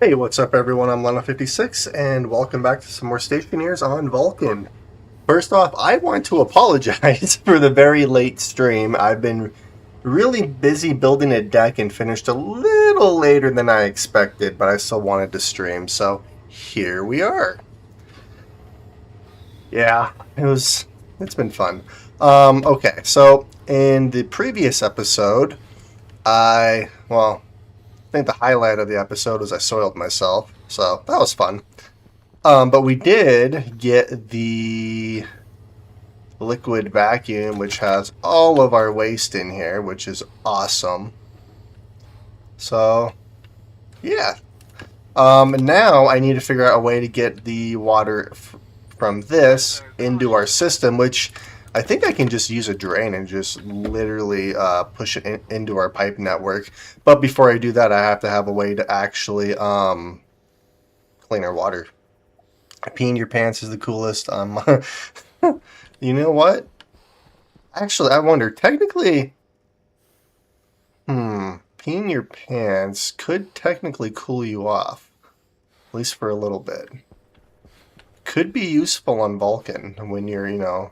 Hey, what's up everyone? I'm Lena56 and welcome back to some more Stationeers on Vulcan. First off, I want to apologize for the very late stream. I've been really busy building a deck and finished a little later than I expected, but I still wanted to stream, so here we are. Yeah, it's been fun. Okay, so in the previous episode, I think the highlight of the episode was I soiled myself, so that was fun. But we did get the liquid vacuum, which has all of our waste in here, which is awesome. So, yeah. Now I need to figure out a way to get the water from this into our system, which I think I can just use a drain and just literally push it into our pipe network. But before I do that, I have to have a way to actually clean our water. Peeing your pants is the coolest. You know what? Actually, I wonder. Technically, peeing your pants could technically cool you off, at least for a little bit. Could be useful on Vulcan when you're,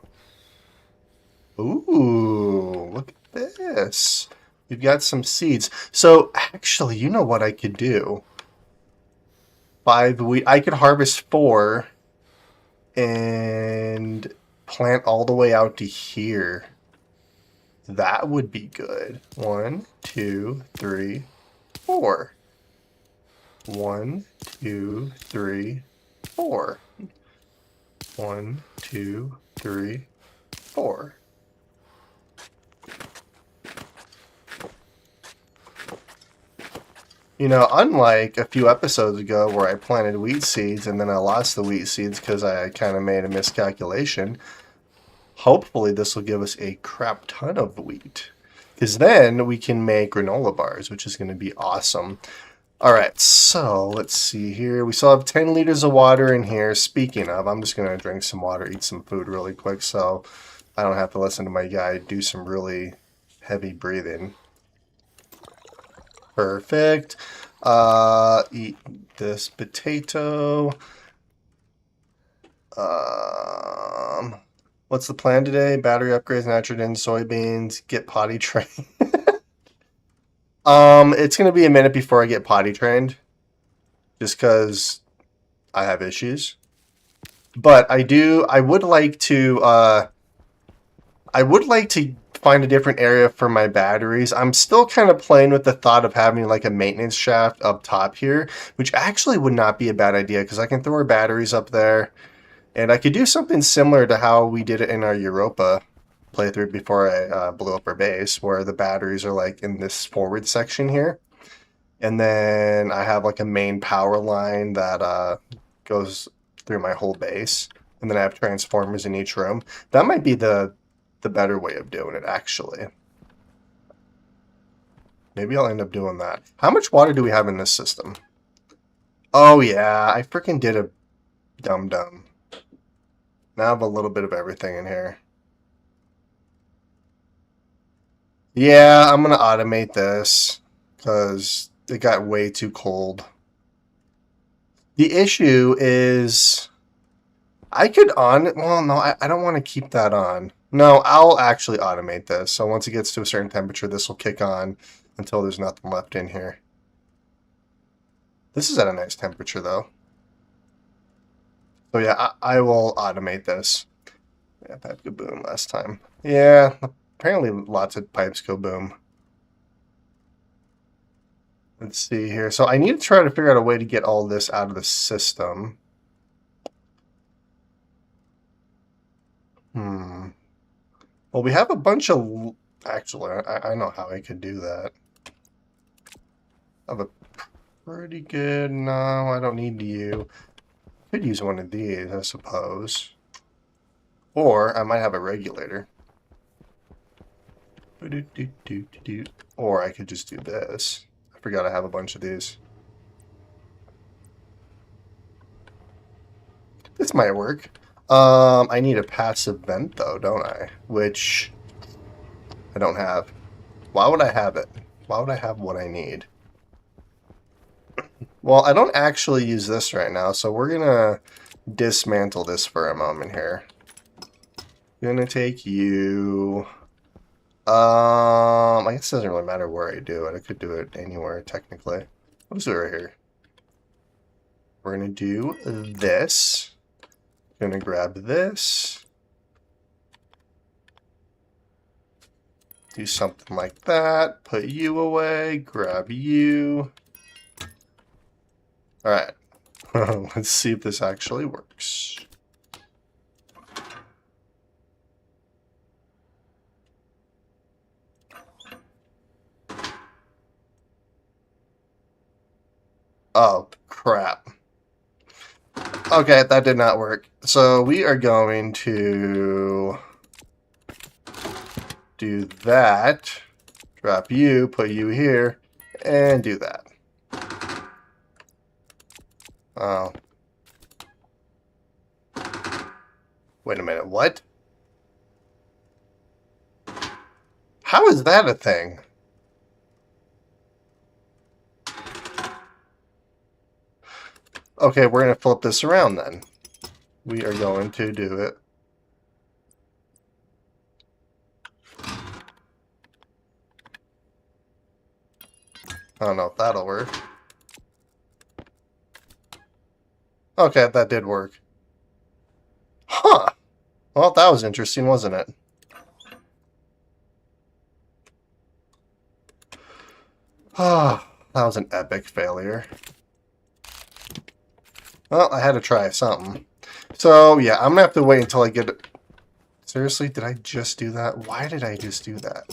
Ooh, look at this. We've got some seeds. So actually, you know what I could do? I could harvest 4 and plant all the way out to here. That would be good. 1, 2, 3, 4. 1, 2, 3, 4. 1, 2, 3, 4. You know, unlike a few episodes ago where I planted wheat seeds and then I lost the wheat seeds because I kind of made a miscalculation, hopefully this will give us a crap ton of wheat. Because then we can make granola bars, which is going to be awesome. Alright, so let's see here. We still have 10 liters of water in here. Speaking of, I'm just going to drink some water, eat some food really quick so I don't have to listen to my guy do some really heavy breathing. Perfect. Eat this potato. What's the plan today? Battery upgrades, nitrogen, soybeans, get potty trained. It's gonna be a minute before I get potty trained, just because I have issues. But I would like to. I would like to find a different area for my batteries. I'm still kind of playing with the thought of having like a maintenance shaft up top here, which actually would not be a bad idea because I can throw our batteries up there. And I could do something similar to how we did it in our Europa playthrough before I blew up our base, where the batteries are like in this forward section here. And then I have like a main power line that goes through my whole base. And then I have transformers in each room. That might be the better way of doing it, actually. Maybe I'll end up doing that. How much water do we have in this system? Oh yeah, I freaking did a dum-dum. Now I have a little bit of everything in here. Yeah, I'm gonna automate this because it got way too cold. The issue is I could well, no, I don't want to keep that on. No, I'll actually automate this. So once it gets to a certain temperature, this will kick on until there's nothing left in here. This is at a nice temperature, though. So yeah, I will automate this. Yeah, pipe go boom last time. Yeah, apparently lots of pipes go boom. Let's see here. So I need to try to figure out a way to get all this out of the system. Well, we have a bunch of... Actually, I know how I could do that. I have a pretty good... No, I don't need you. Could use one of these, I suppose. Or I might have a regulator. Or I could just do this. I forgot I have a bunch of these. This might work. I need a passive vent though, don't I? Which I don't have. Why would I have it? Why would I have what I need? Well, I don't actually use this right now, so we're gonna dismantle this for a moment here. Gonna take you. I guess it doesn't really matter where I do it. I could do it anywhere, technically. I'll just do it right here. We're gonna do this. Gonna grab this. Do something like that. Put you away. Grab you. Alright. Let's see if this actually works. Oh, crap. Okay, that did not work. So we are going to do that. Drop you, put you here, and do that. Oh. Wait a minute, what? How is that a thing? Okay, we're going to flip this around then. We are going to do it. I don't know if that'll work. Okay, that did work. Huh. Well, that was interesting, wasn't it? Ah, that was an epic failure. Well, I had to try something. So, yeah, I'm going to have to wait until I get it. Seriously, did I just do that? Why did I just do that?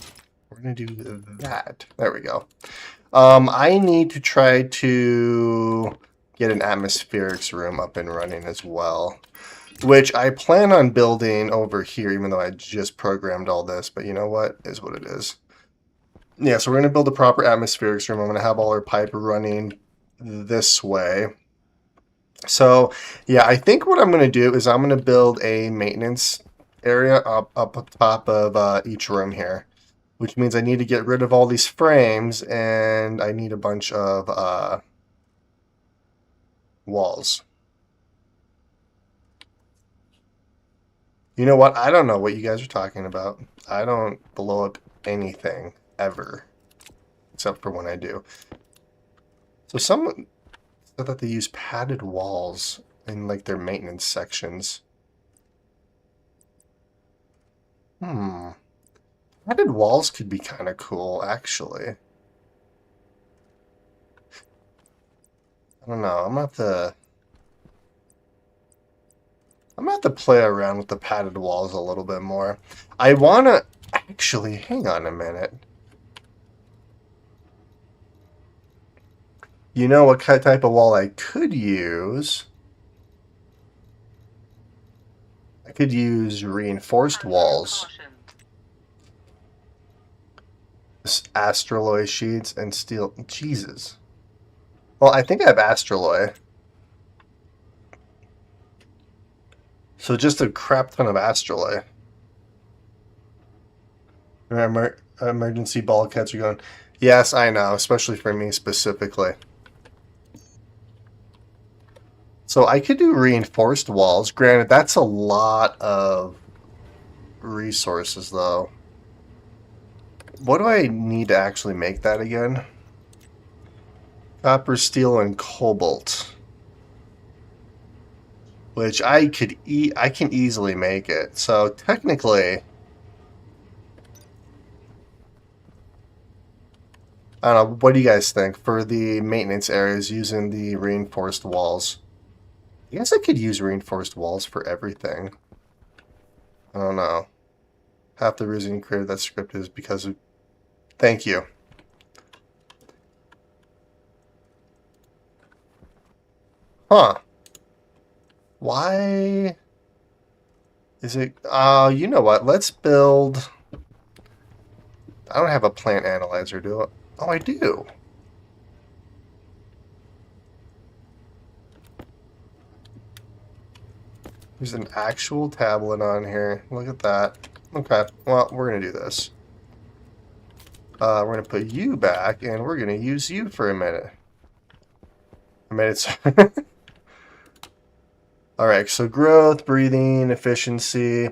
We're going to do that. There we go. I need to try to get an atmospherics room up and running as well, which I plan on building over here, even though I just programmed all this. But you know what? Is what it is. Yeah, so we're going to build a proper atmospherics room. I'm going to have all our pipe running this way. So, yeah, I think what I'm going to do is I'm going to build a maintenance area up top of each room here, which means I need to get rid of all these frames, and I need a bunch of walls. You know what? I don't know what you guys are talking about. I don't blow up anything, ever, except for when I do. So someone said that they use padded walls in, like, their maintenance sections. Padded walls could be kind of cool, actually. I don't know. I'm gonna have to play around with the padded walls a little bit more. I wanna actually hang on a minute. You know what type of wall I could use? I could use reinforced walls. Astraloy sheets and steel. Jesus. Well, I think I have astraloy. So just a crap ton of astraloy. Emergency bulkheads are going. Yes, I know, especially for me specifically. So I could do reinforced walls. Granted, that's a lot of resources, though. What do I need to actually make that again? Copper, steel, and cobalt. Which I can easily make it. So technically, I don't know, what do you guys think for the maintenance areas using the reinforced walls? I guess I could use reinforced walls for everything. I don't know. Half the reason you created that script is because of... Thank you. Huh. Why is it... you know what? Let's build... I don't have a plant analyzer, do I? Oh, I do. There's an actual tablet on here. Look at that. Okay, well, we're going to do this. We're going to put you back, and we're going to use you for a minute. I made it so. All right, so growth, breathing, efficiency.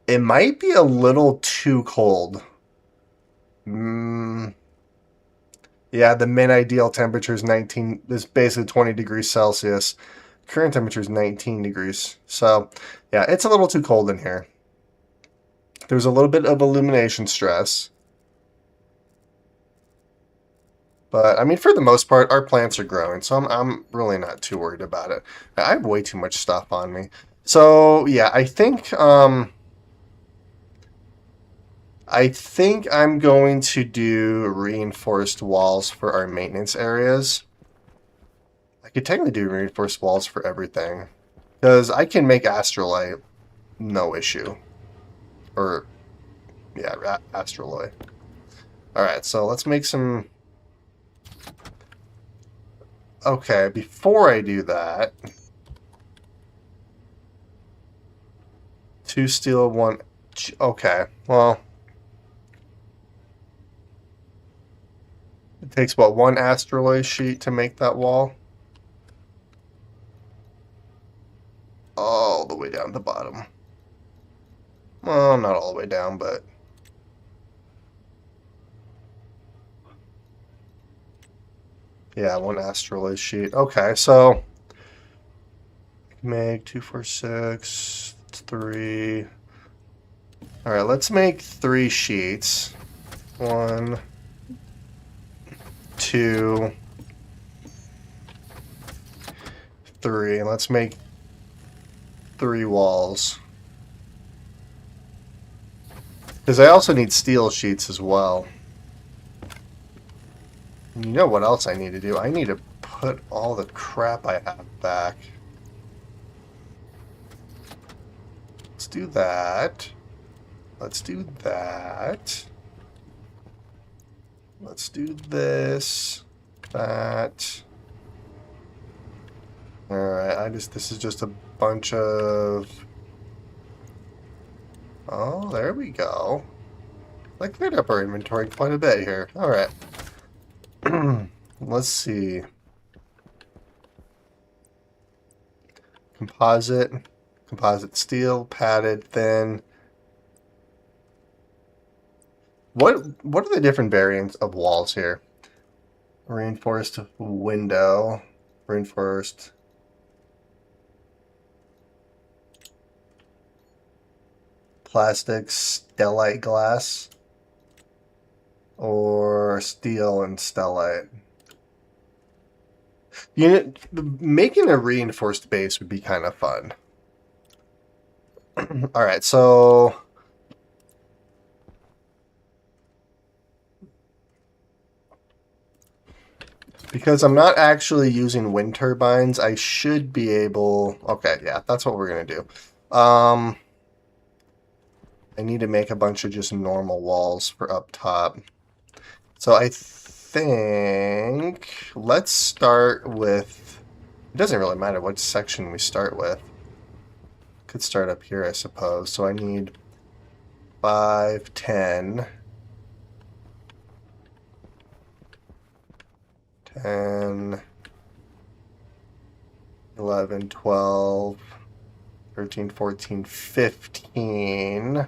It might be a little too cold. Yeah, the min ideal temperature is 19. Is basically 20 degrees Celsius. Current temperature is 19 degrees. So, yeah, it's a little too cold in here. There's a little bit of illumination stress. But, I mean, for the most part, our plants are growing, so I'm really not too worried about it. I have way too much stuff on me. So, yeah, I think I'm going to do reinforced walls for our maintenance areas. I could technically do reinforced walls for everything. Because I can make astrolite, no issue. Or, yeah, astrolite. Alright, so let's make some... Okay, before I do that... 2 steel, 1... Okay, well... It takes, what, 1 astroloid sheet to make that wall? All the way down to the bottom. Well, not all the way down, but... Yeah, 1 astroloid sheet. Okay, so... Make 2, 4, 6, 3... Alright, let's make 3 sheets. 1... 2, 3, and let's make 3 walls. Because I also need steel sheets as well. And you know what else I need to do? I need to put all the crap I have back. Let's do that. Let's do that. Let's do this, that. Alright, this is just a bunch of... Oh, there we go. I cleared up our inventory quite a bit here. Alright. Let's see. Composite steel, padded, thin. What are the different variants of walls here? Reinforced window, reinforced plastic stellite glass, or steel and stellite. Making a reinforced base would be kind of fun. All right, so because I'm not actually using wind turbines, I should be able... Okay, yeah, that's what we're going to do. I need to make a bunch of just normal walls for up top. So I think... Let's start with... It doesn't really matter what section we start with. Could start up here, I suppose. So I need 5, 10... 10, 11, 12, 13, 14, 15.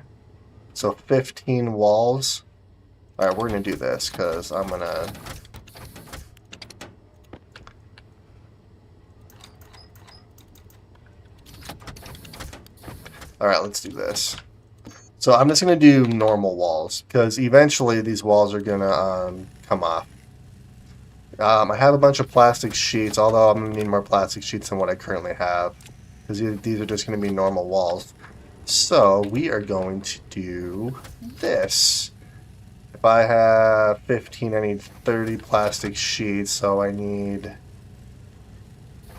So 15 walls. Alright, we're going to do this because I'm going to... Alright, let's do this. So I'm just going to do normal walls because eventually these walls are going to come off. I have a bunch of plastic sheets, although I'm going to need more plastic sheets than what I currently have. Because these are just going to be normal walls. So, we are going to do this. If I have 15, I need 30 plastic sheets, so I need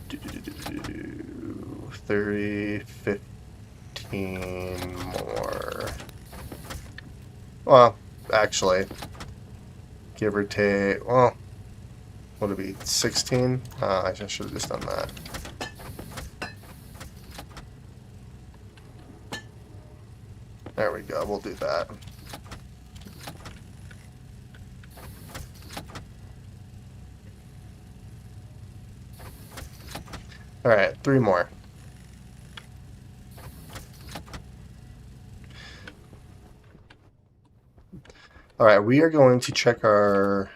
30, 15 more. Well, actually, give or take, well... Would it be 16? I should have just done that. There we go, we'll do that. Alright, 3 more. Alright, we are going to check our...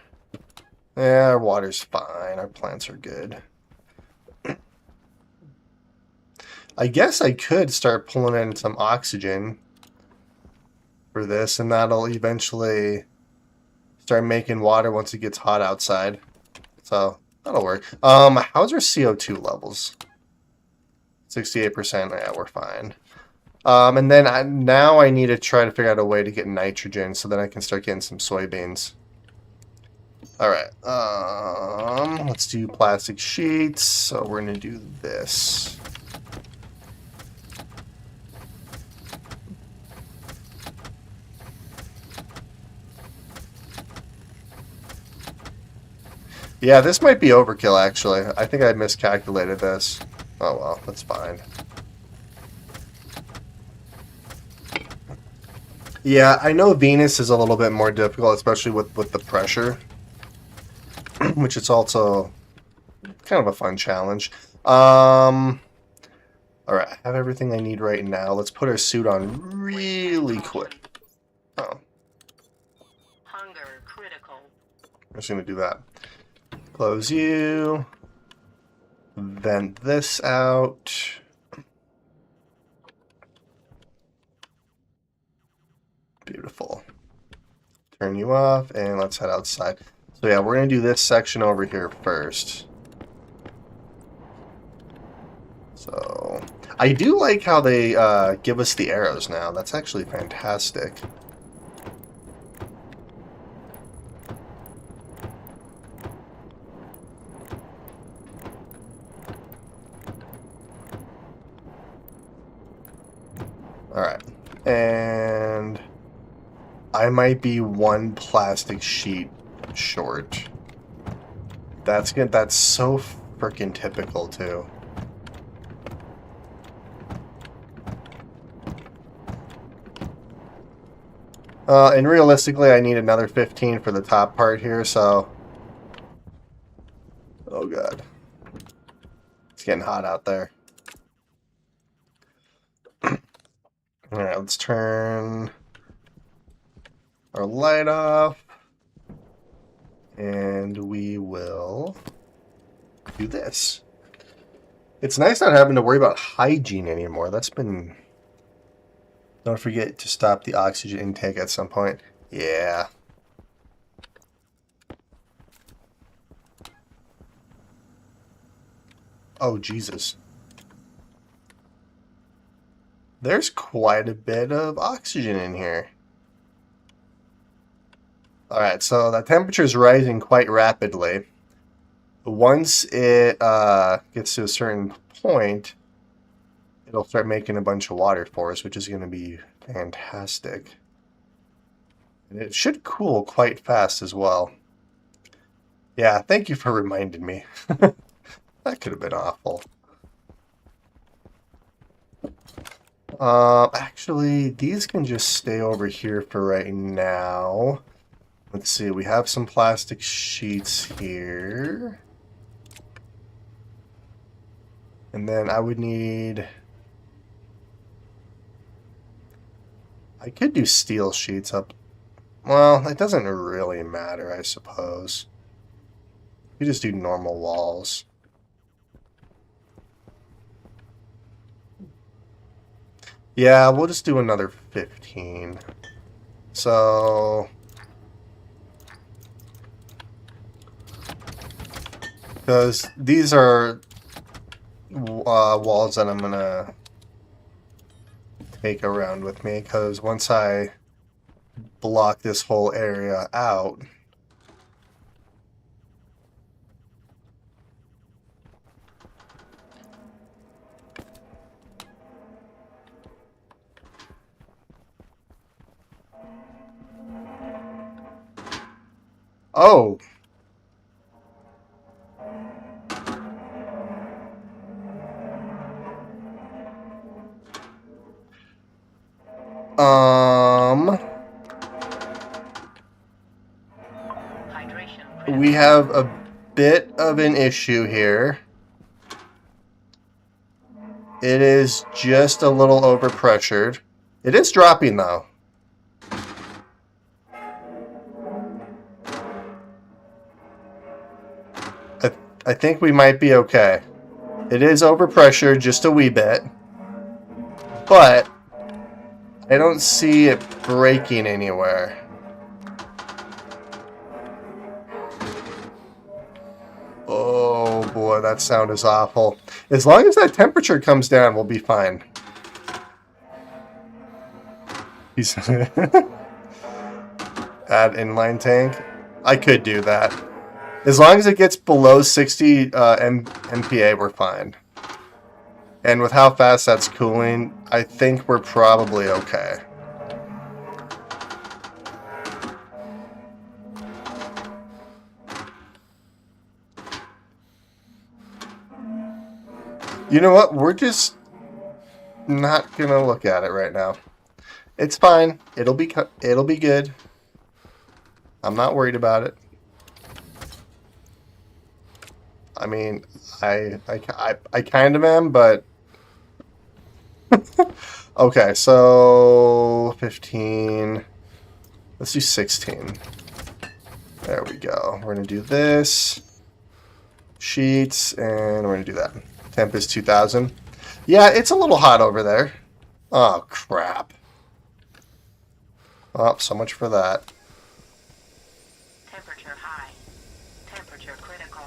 Yeah, our water's fine. Our plants are good. I guess I could start pulling in some oxygen for this, and that'll eventually start making water once it gets hot outside. So, that'll work. How's our CO2 levels? 68%. Yeah, we're fine. And then now I need to try to figure out a way to get nitrogen so then I can start getting some soybeans. Alright, let's do plastic sheets. So we're going to do this. Yeah, this might be overkill, actually. I think I miscalculated this. Oh well, that's fine. Yeah, I know Venus is a little bit more difficult, especially with the pressure. Which is also kind of a fun challenge. Alright, I have everything I need right now. Let's put our suit on really quick. Oh. Hunger critical. I'm just going to do that. Close you. Vent this out. Beautiful. Turn you off, and let's head outside. So yeah, we're going to do this section over here first. So, I do like how they give us the arrows now. That's actually fantastic. Alright, and I might be 1 plastic sheet short. That's good. That's so freaking typical too. And realistically, I need another 15 for the top part here, so... Oh god. It's getting hot out there. Alright, let's turn our light off. And we will do this. It's nice not having to worry about hygiene anymore. That's been... Don't forget to stop the oxygen intake at some point. Yeah. Oh, Jesus. There's quite a bit of oxygen in here. Alright, so the temperature is rising quite rapidly. Once it gets to a certain point, it'll start making a bunch of water for us, which is going to be fantastic. And it should cool quite fast as well. Yeah, thank you for reminding me. That could have been awful. Actually, these can just stay over here for right now. Let's see, we have some plastic sheets here. And then I would need... I could do steel sheets up. Well, it doesn't really matter, I suppose. You just do normal walls. Yeah, we'll just do another 15. So... Because these are walls that I'm going to take around with me, because once I block this whole area out... Oh! We have a bit of an issue here. It is just a little overpressured. It is dropping though. I think we might be okay. It is overpressured just a wee bit. But I don't see it breaking anywhere. Oh boy, that sound is awful. As long as that temperature comes down, we'll be fine. He's add inline tank. I could do that. As long as it gets below 60 MPa, we're fine. And with how fast that's cooling, I think we're probably okay. You know what? We're just not gonna look at it right now. It's fine. It'll be good. I'm not worried about it. I mean, I kind of am, but okay. So 15. Let's do 16. There we go. We're gonna do this. Sheets, and we're gonna do that. Temp is 2000. Yeah, it's a little hot over there. Oh, crap. Oh, so much for that. Temperature high. Temperature critical.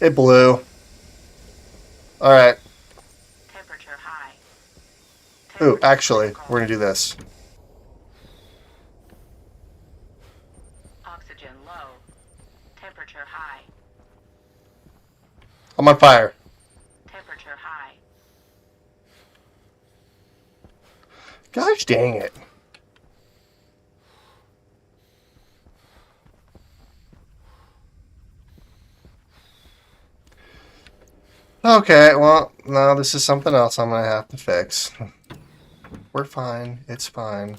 It blew. Alright. Temperature high. Ooh, actually, we're gonna do this. Oxygen low. Temperature high. I'm on fire. Temperature high. Gosh dang it. Okay, well, no, this is something else I'm gonna have to fix. We're fine. It's fine.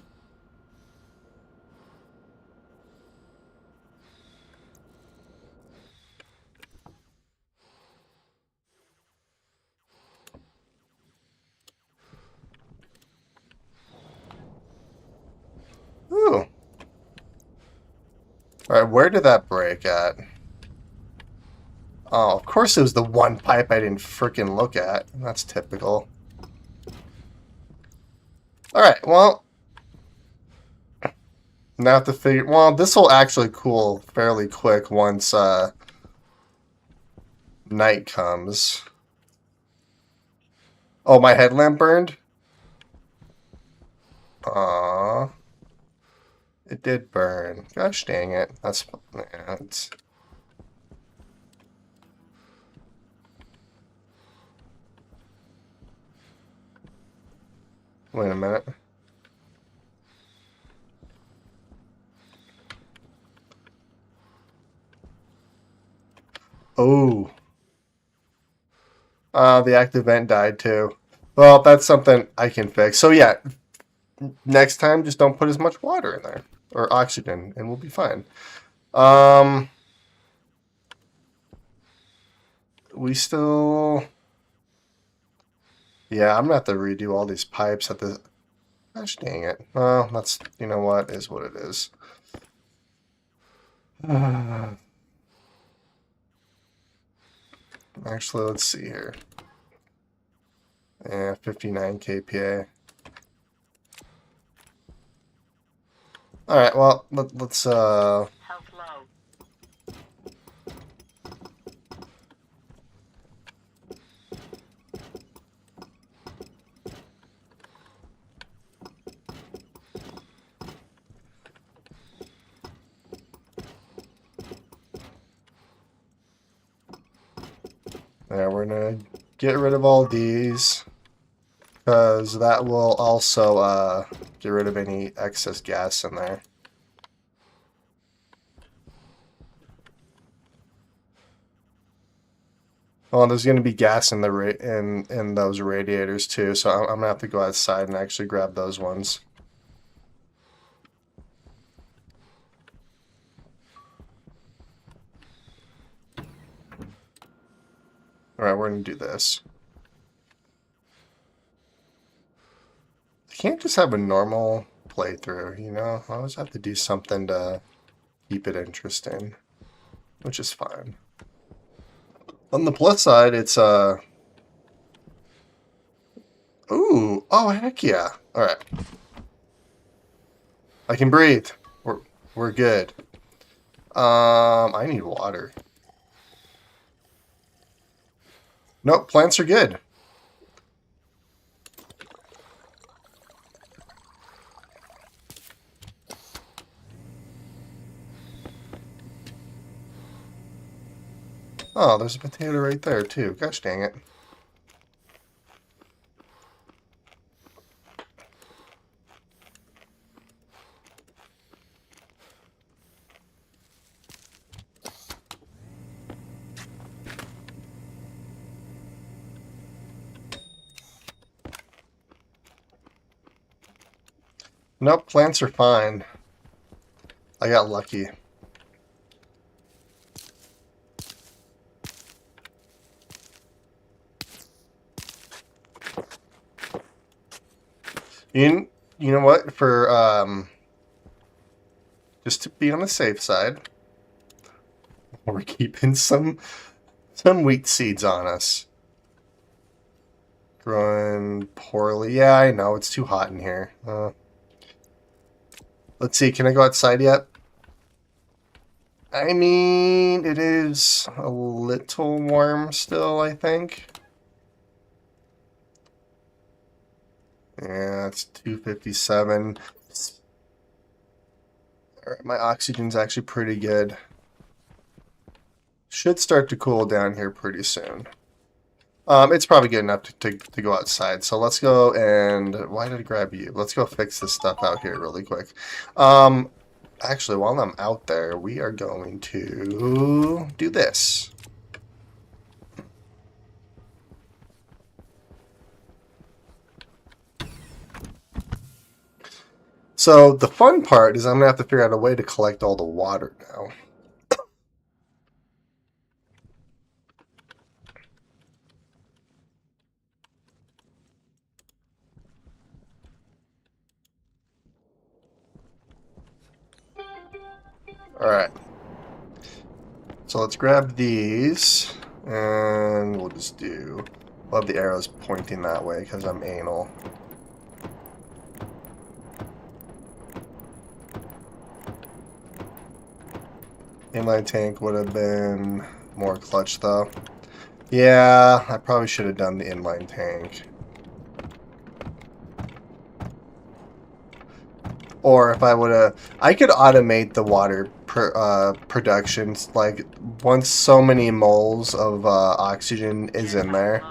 Ooh. Alright, where did that break at? Oh, of course it was the one pipe I didn't freaking look at. That's typical. Alright, well. Now I have to figure... Well, this will actually cool fairly quick once night comes. Oh, my headlamp burned? Aww. It did burn. Gosh dang it. That's... Yeah, it's... Wait a minute. Oh. The active vent died too. Well, that's something I can fix. So yeah, next time just don't put as much water in there. Or oxygen, and we'll be fine. We still... Yeah, I'm gonna have to redo all these pipes at the... Gosh dang it. Well, that's... You know what? Is what it is. Actually, let's see here. Yeah, 59 kPa. Alright, well, let's Health low. There, we're gonna get rid of all these. Because that will also get rid of any excess gas in there. Well, there's going to be gas in the in those radiators too, so I'm gonna have to go outside and actually grab those ones. Alright, we're going to do this. I can't just have a normal playthrough, you know? I always have to do something to keep it interesting, which is fine. On the plus side, it's ooh, oh heck yeah. Alright. I can breathe. We're good. I need water. Nope, plants are good. Oh, there's a potato right there too. Gosh dang it. Nope, plants are fine. I got lucky. You know what? For just to be on the safe side, we're keeping some wheat seeds on us. Growing poorly. Yeah, I know it's too hot in here. Let's see. Can I go outside yet? I mean, it is a little warm still, I think. Yeah, it's 257. Alright, my oxygen's actually pretty good. Should start to cool down here pretty soon. It's probably good enough to go outside. So let's go and... Why did I grab you? Let's go fix this stuff out here really quick. Actually, while I'm out there, we are going to do this. So the fun part is I'm going to have to figure out a way to collect all the water now. Alright. So let's grab these, and we'll just do... We'll have the arrows pointing that way because I'm anal. Inline tank would have been more clutch though. Yeah, I probably should have done the inline tank. Or if I would have... I could automate the water productions. Like, once so many moles of oxygen is in there,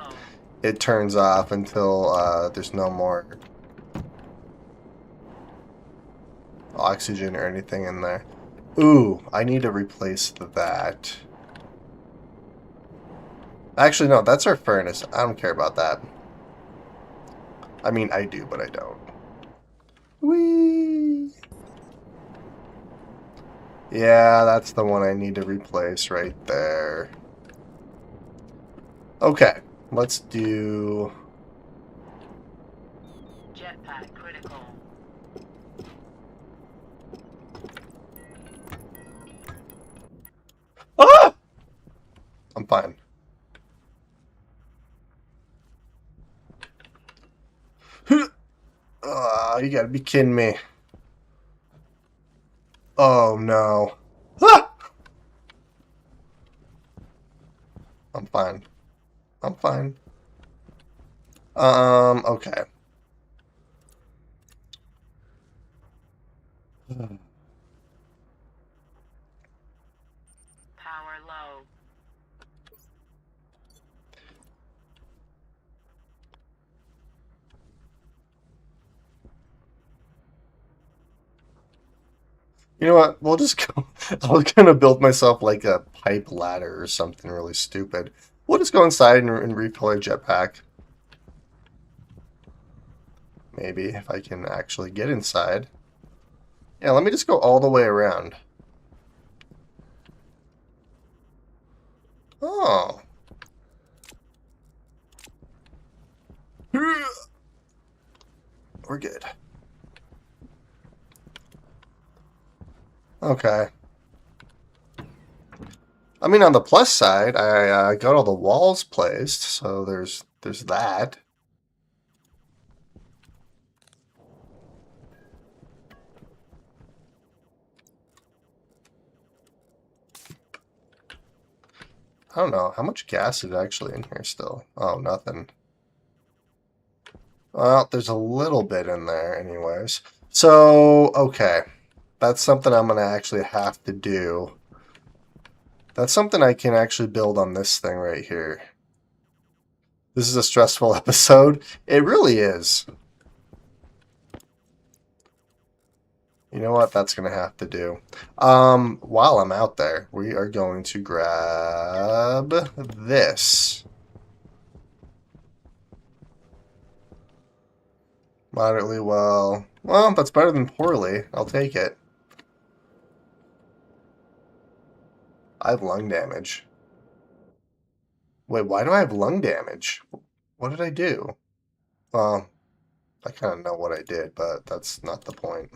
it turns off until there's no more oxygen or anything in there. Ooh, I need to replace that. Actually, no, that's our furnace. I don't care about that. I mean, I do, but I don't. Whee! Yeah, that's the one I need to replace right there. Okay, let's do... Jetpack critical. Ah! I'm fine. You gotta be kidding me. Oh no. Ah! I'm fine. I'm fine. Okay. Power low. You know what? We'll just go. I was gonna build myself like a pipe ladder or something really stupid. We'll just go inside and refill our jetpack. Maybe if I can actually get inside. Yeah, let me just go all the way around. Oh. We're good. Okay. I mean, on the plus side, I got all the walls placed, so there's that. I don't know. How much gas is actually in here still? Oh, nothing. Well, there's a little bit in there anyways. So, okay. That's something I'm going to actually have to do. That's something I can actually build on this thing right here. This is a stressful episode. It really is. You know what? That's going to have to do. While I'm out there, we are going to grab this. Moderately well. Well, that's better than poorly. I'll take it. I have lung damage. Wait, why do I have lung damage? What did I do? Well, I kind of know what I did, but that's not the point.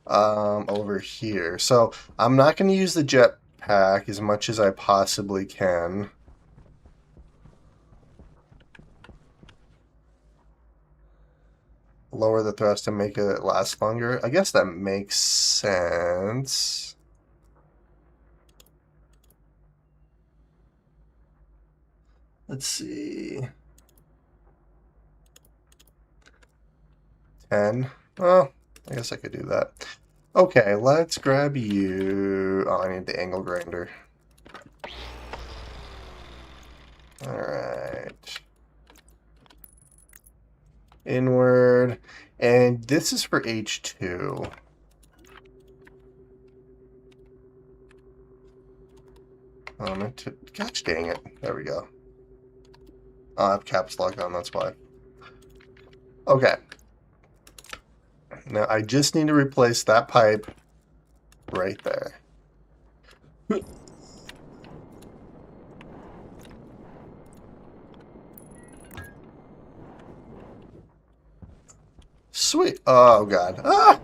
Over here. So I'm not going to use the jetpack as much as I possibly can. Lower the thrust and make it last longer. I guess that makes sense. Let's see. 10. Well, I guess I could do that. Okay, let's grab you. Oh, I need the angle grinder. Alright. Inward. And this is for H2. Gosh dang it. There we go. Oh, I have caps lock on, that's why. Okay. Now I just need to replace that pipe right there. Sweet. Oh, God. Ah!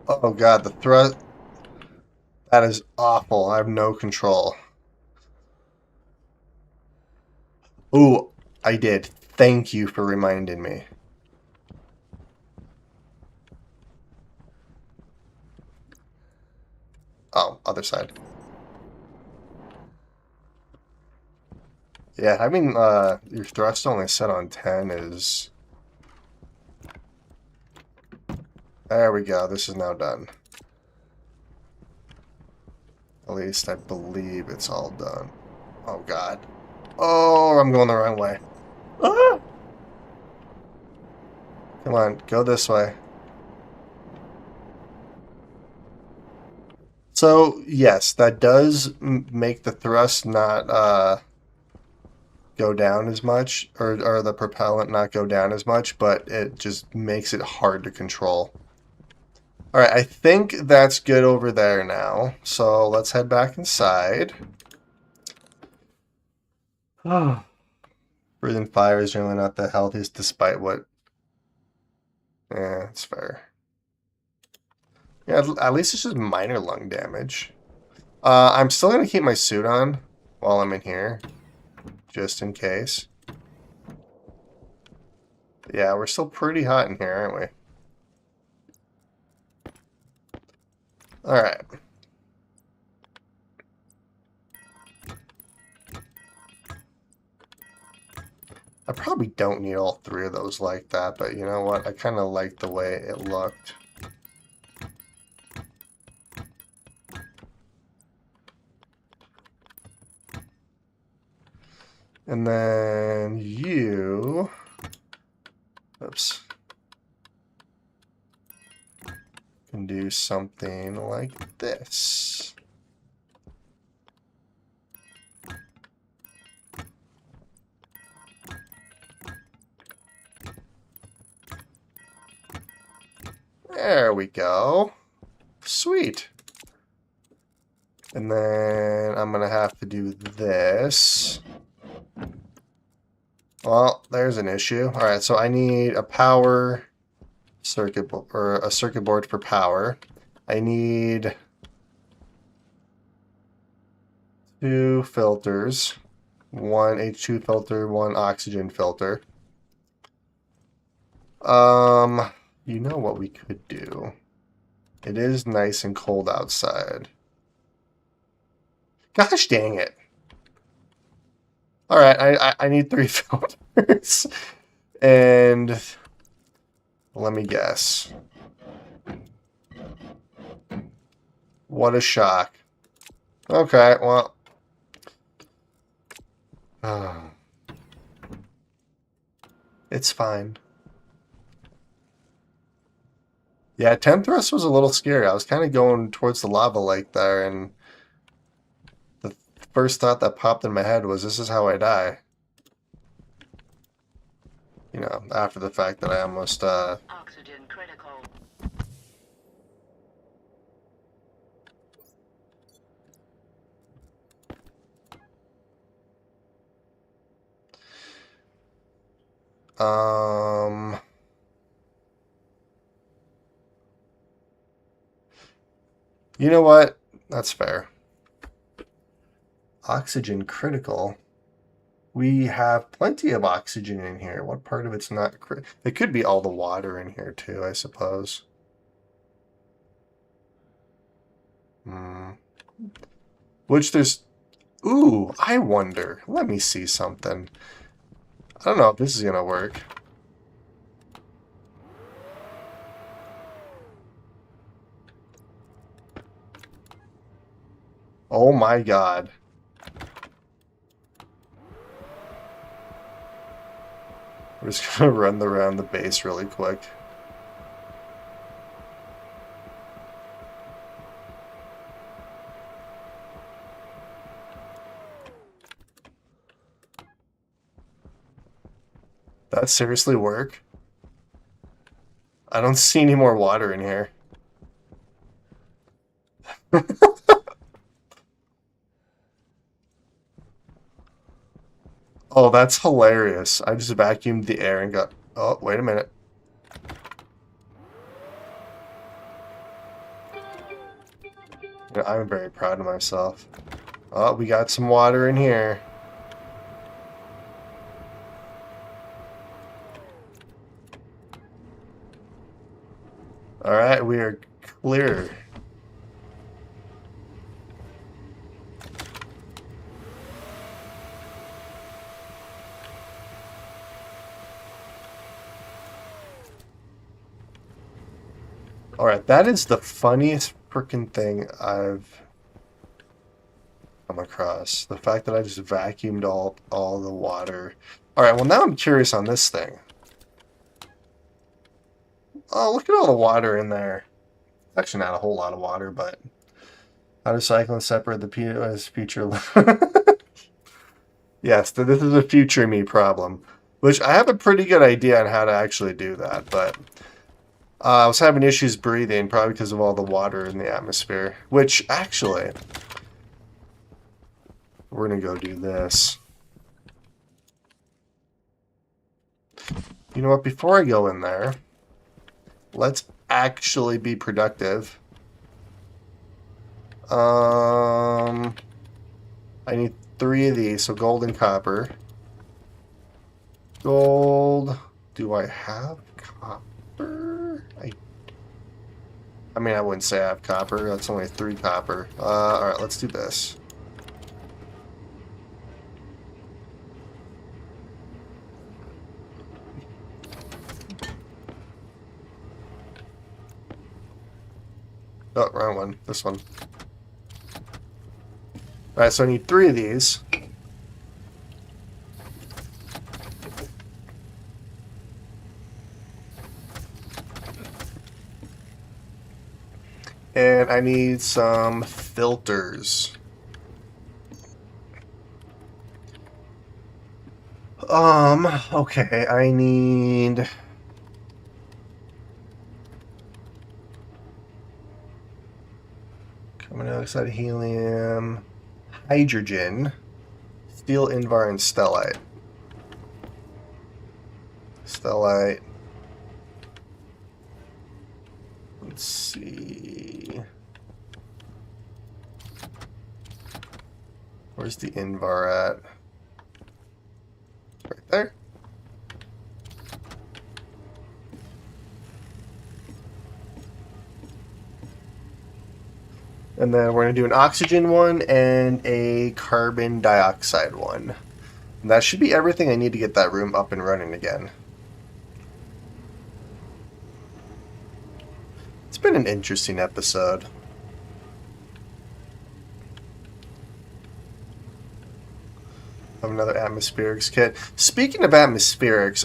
Oh, God. The thrust. That is awful. I have no control. Ooh, I did. Thank you for reminding me. Oh, other side. Yeah, I mean, your thrust only set on 10 is... There we go. This is now done. At least I believe it's all done. Oh, God. Oh, I'm going the wrong way. Ah! Come on, go this way. So, yes, that does make the thrust not go down as much, or the propellant not go down as much, but it just makes it hard to control. Alright, I think that's good over there now. So let's head back inside. Breathing fire is generally not the healthiest despite what... Yeah, it's fair. Yeah, at least it's just minor lung damage. I'm still going to keep my suit on while I'm in here, just in case. Yeah, we're still pretty hot in here, aren't we? Alright. I probably don't need all three of those like that, but you know what? I kind of like the way it looked. And then you... Oops. Can do something like this. There we go. Sweet. And then I'm going to have to do this. Well, there's an issue. All right, so I need a power circuit or a circuit board for power. I need 2 filters, 1 H2 filter, 1 oxygen filter. You know what we could do? It is nice and cold outside. Gosh dang it. All right, I need 3 filters. And let me guess. What a shock. Okay, well. It's fine. Yeah, 10 thrust was a little scary. I was kind of going towards the lava lake there, and the first thought that popped in my head was, this is how I die. You know, after the fact that I almost, Oxygen critical. um... You know what? That's fair. Oxygen critical. We have plenty of oxygen in here. What part of it's not critical? It could be all the water in here too, I suppose. Which there's... Ooh, I wonder. Let me see something. I don't know if this is going to work. Oh my god. We're just going to run around the base really quick. That seriously work? I don't see any more water in here. Oh, that's hilarious. I just vacuumed the air and got... Oh, wait a minute. Yeah, I'm very proud of myself. Oh, we got some water in here. Alright, we are clear. Alright, that is the funniest freaking thing I've come across. The fact that I just vacuumed all the water. Alright, well now I'm curious on this thing. Oh, look at all the water in there. Actually not a whole lot of water, but how to cycle and separate the POS future. Yes, this is a future me problem. Which I have a pretty good idea on how to actually do that, but I was having issues breathing, probably because of all the water in the atmosphere. Which, actually, we're going to go do this. You know what? Before I go in there, let's actually be productive. I need 3 of these, so gold and copper. Gold. Do I have copper? I mean, I wouldn't say I have copper. That's only 3 copper. Alright, let's do this. Oh, wrong one. This one. Alright, so I need 3 of these. And I need some filters. Okay, I need... carbon dioxide, helium, hydrogen, steel, invar, and stellite. stellite. Let's see. Where's the Invar at? Right there. And then we're going to do an oxygen one and a carbon dioxide one. And that should be everything I need to get that room up and running again. It's been an interesting episode. Have another atmospherics kit. Speaking of atmospherics,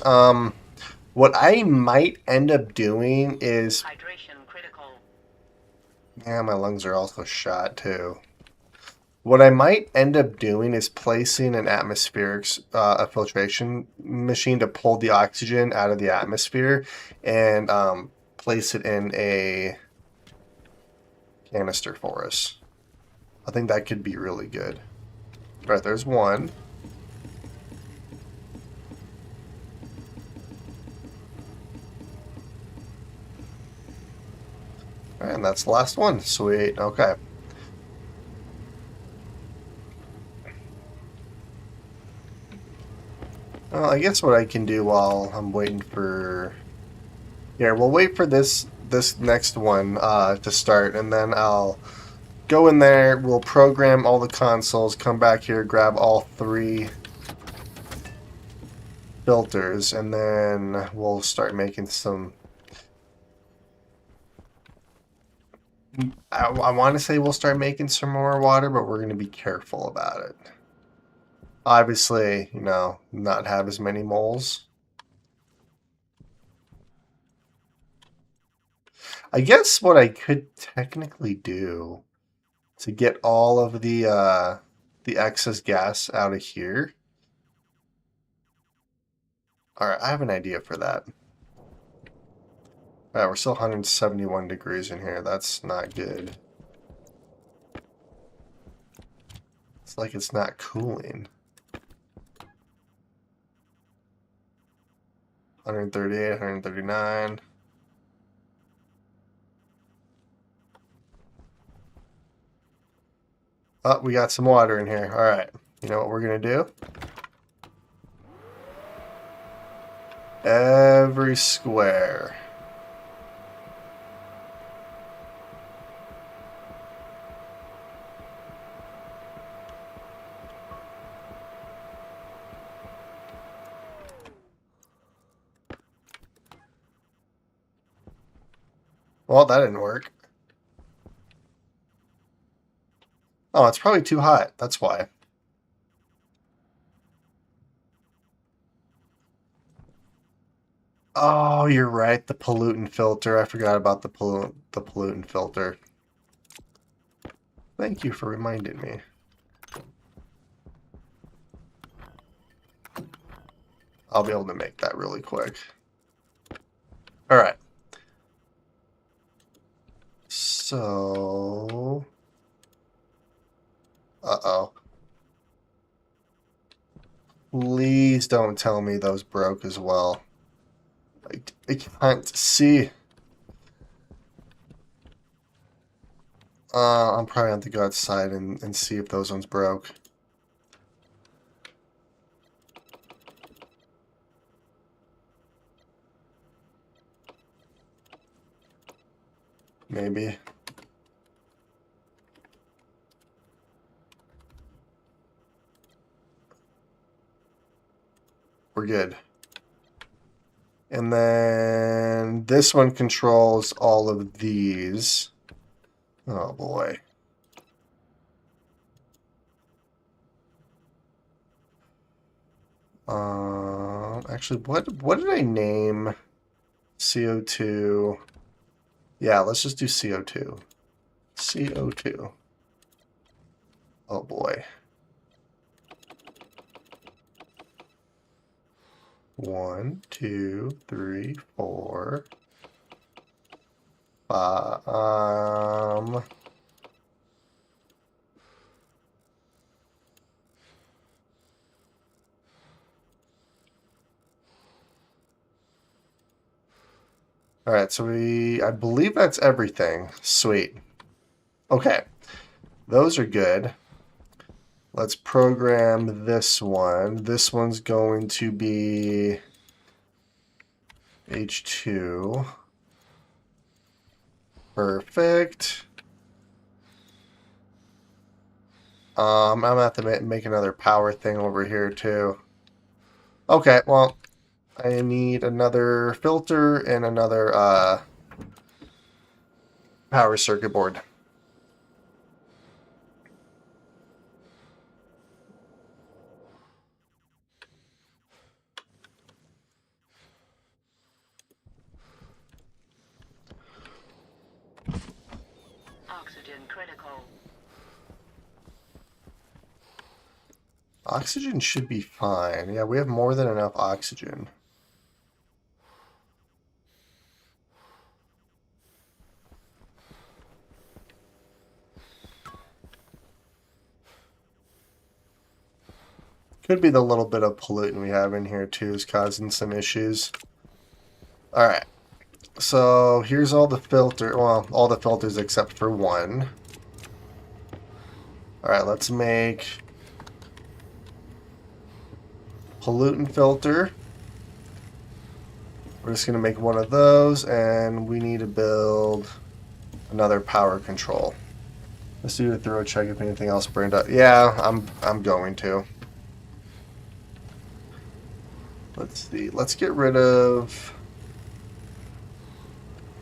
what I might end up doing is... Hydration critical. Yeah, my lungs are also shot too. What I might end up doing is placing an atmospherics, a filtration machine to pull the oxygen out of the atmosphere and place it in a canister for us. I think that could be really good. All right, there's one. All right, and that's the last one. Sweet. Okay. Well, I guess what I can do while I'm waiting for... Yeah, we'll wait for this next one to start, and then I'll go in there, we'll program all the consoles, come back here, grab all 3 filters, and then we'll start making some... I want to say we'll start making some more water, but we're going to be careful about it. Obviously, you know, not have as many moles. I guess what I could technically do to get all of the excess gas out of here. All right, I have an idea for that. All right, we're still 171 degrees in here. That's not good. It's like it's not cooling. 138, 139. Oh, we got some water in here. All right. You know what we're going to do? Every square. Well, that didn't work. Oh, it's probably too hot. That's why. Oh, you're right. The pollutant filter. I forgot about the pollutant filter. Thank you for reminding me. I'll be able to make that really quick. All right. So... Uh-oh. Please don't tell me those broke as well. I can't see. I'm probably going to go outside and see if those ones broke. Maybe. We're good. And then this one controls all of these. Oh boy. Actually, what did I name CO2? Yeah, let's just do CO2. CO2. Oh boy. 1, 2, 3, 4, 5. All right, so I believe that's everything. Sweet. Okay, those are good. Let's program this one. This one's going to be H2. Perfect. I'm gonna have to make another power thing over here too. Okay, well, I need another filter and another power circuit board. Oxygen critical. Oxygen should be fine. Yeah, we have more than enough oxygen. Could be the little bit of pollutant we have in here too is causing some issues. All right. So here's all the filter, well, all the filters except for one. All right, let's make pollutant filter. We're just gonna make one of those, and we need to build another power control. Let's do a thorough check if anything else burned up. Yeah, I'm going to. Let's see. Let's get rid of.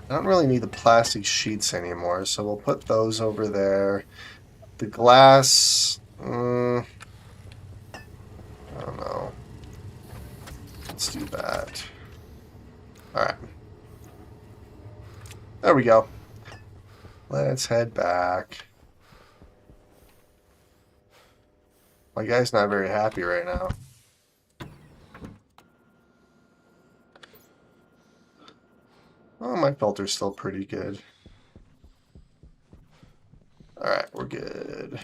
I don't really need the plastic sheets anymore, so we'll put those over there. The glass. I don't know. Let's do that. All right. There we go. Let's head back. My guy's not very happy right now. Oh, my filter's still pretty good. Alright, we're good.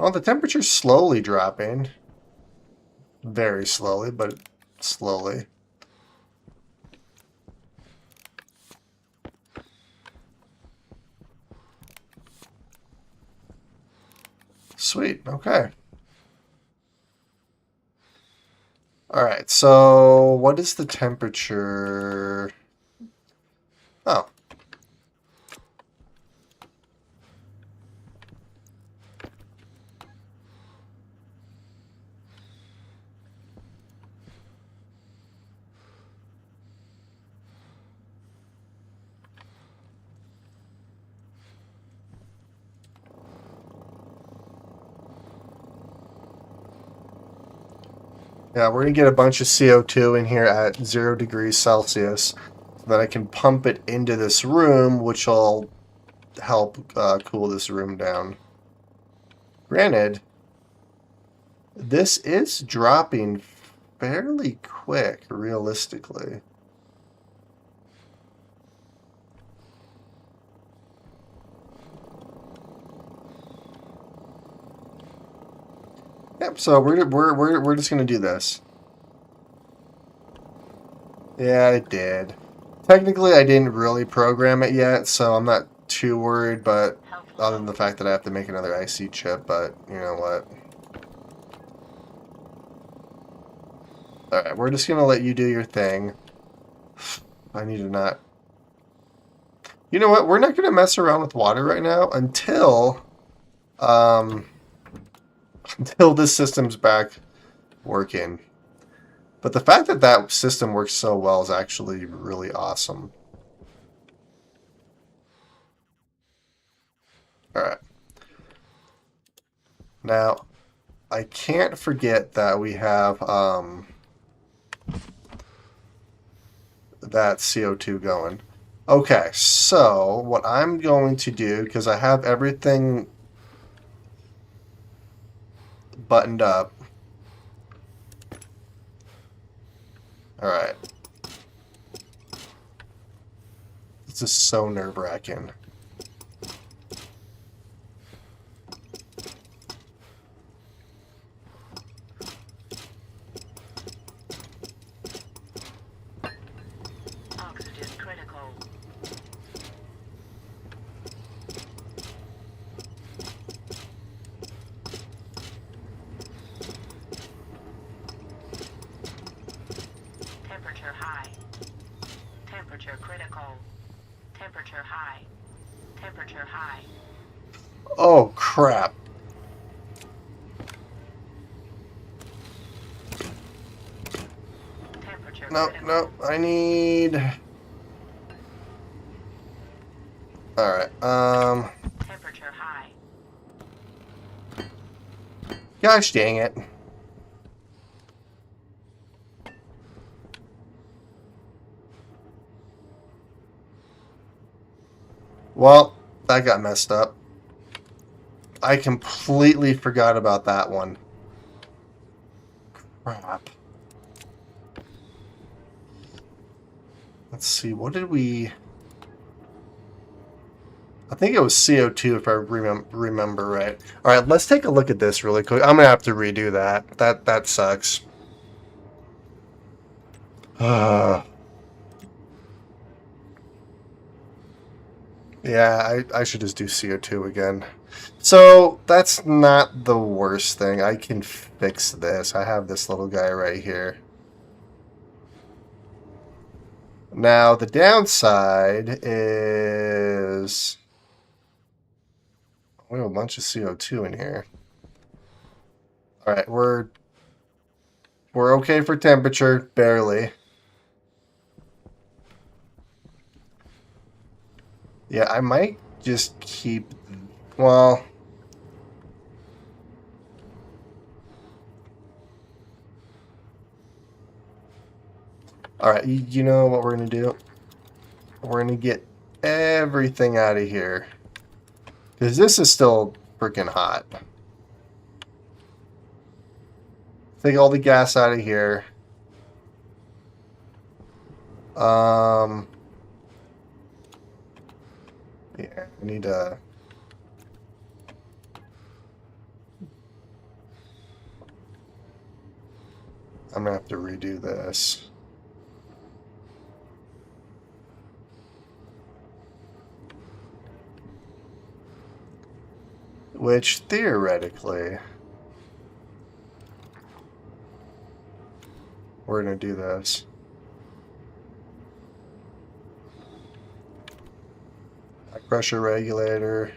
Oh, the temperature's slowly dropping. Very slowly, but slowly. Sweet, okay. Alright, so what is the temperature? Oh. Yeah, we're going to get a bunch of CO2 in here at 0 degrees Celsius so that I can pump it into this room, which will help cool this room down. Granted, this is dropping fairly quick, realistically. Yep, so we're just going to do this. Yeah, it did. Technically, I didn't really program it yet, so I'm not too worried, but other than the fact that I have to make another IC chip, but you know what. Alright, we're just going to let you do your thing. I need to not... You know what? We're not going to mess around with water right now until this system's back working. But the fact that that system works so well is actually really awesome. Alright. Now, I can't forget that we have that CO2 going. Okay, so what I'm going to do, because I have everything buttoned up. Alright. This is so nerve-wracking. critical. Temperature high. Temperature high. Oh, crap. Temperature No, critical. no, I need... Alright, Temperature high. gosh dang it. Well, that got messed up. I completely forgot about that one. Crap. Let's see, what did we... I think it was CO2 if I remember right. Alright, let's take a look at this really quick. I'm going to have to redo that. That sucks. Yeah, I should just do CO2 again. So, that's not the worst thing. I can fix this. I have this little guy right here. Now, the downside is... we have a bunch of CO2 in here. Alright, we're okay for temperature, barely. Yeah, I might just keep... well... Alright, you know what we're going to do? We're going to get everything out of here. Because this is still freaking hot. Take all the gas out of here. Yeah, I need to... I'm going to have to redo this. Which, theoretically... we're going to do this. High pressure regulator.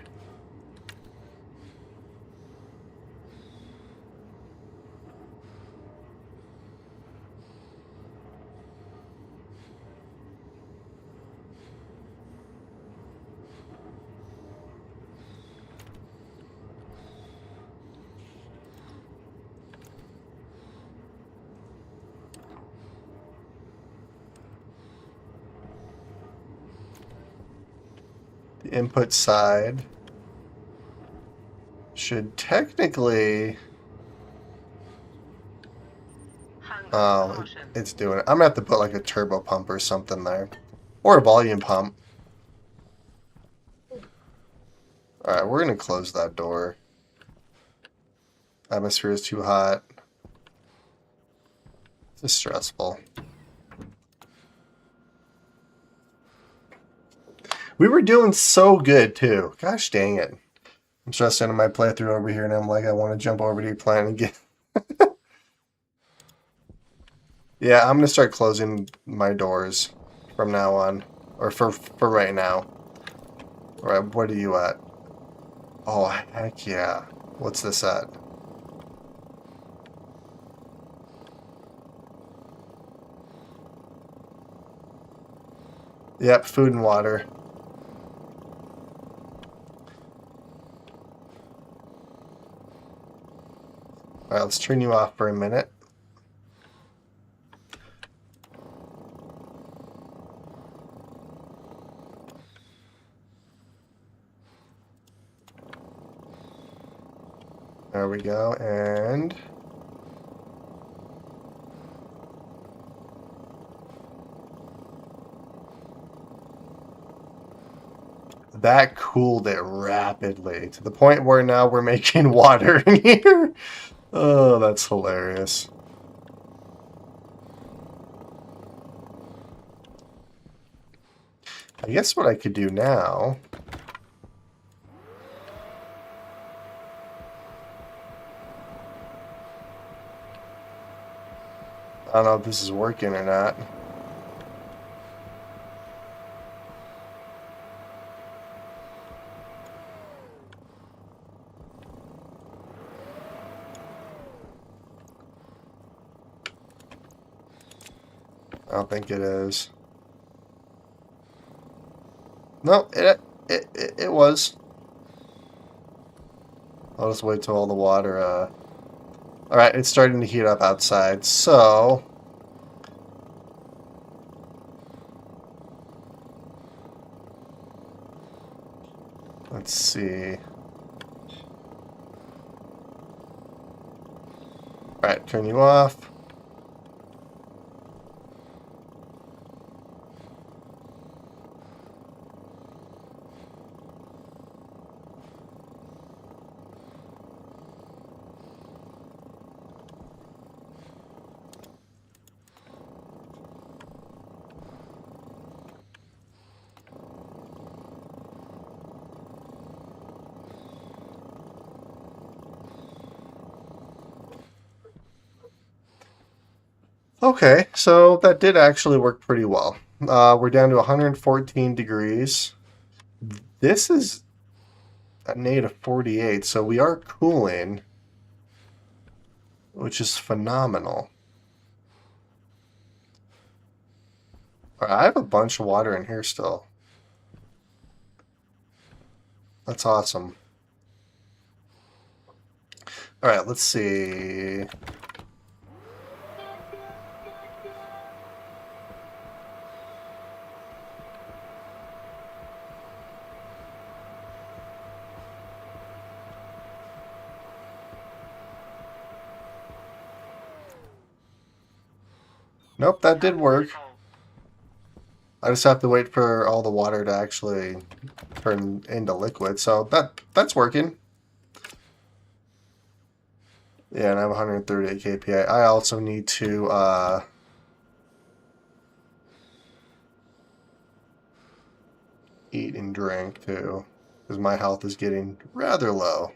The input side should technically... oh, it's doing it. I'm going to have to put like a turbo pump or something there. Or a volume pump. Alright, we're going to close that door. Atmosphere is too hot. It's stressful. We were doing so good too. Gosh dang it. I'm stressed into my playthrough over here and I'm like, I want to jump over to your planet and get... yeah, I'm going to start closing my doors from now on. Or for right now. Alright, what are you at? Oh, heck yeah. What's this at? Yep, food and water. Alright, let's turn you off for a minute. There we go, and... that cooled it rapidly to the point where now we're making water in here. Oh, that's hilarious. I guess what I could do now... I don't know if this is working or not. don't think it is. No, it was. I'll just wait till all the water, Alright, it's starting to heat up outside, so... Let's see. Alright, turn you off. Okay, so that did actually work pretty well. We're down to 114 degrees. This is at -48, so we are cooling, which is phenomenal. All right, I have a bunch of water in here still. That's awesome. All right, let's see. Nope, that did work. I just have to wait for all the water to actually turn into liquid, so that's working. Yeah, and I have 138 kPa. I also need to eat and drink too, because my health is getting rather low.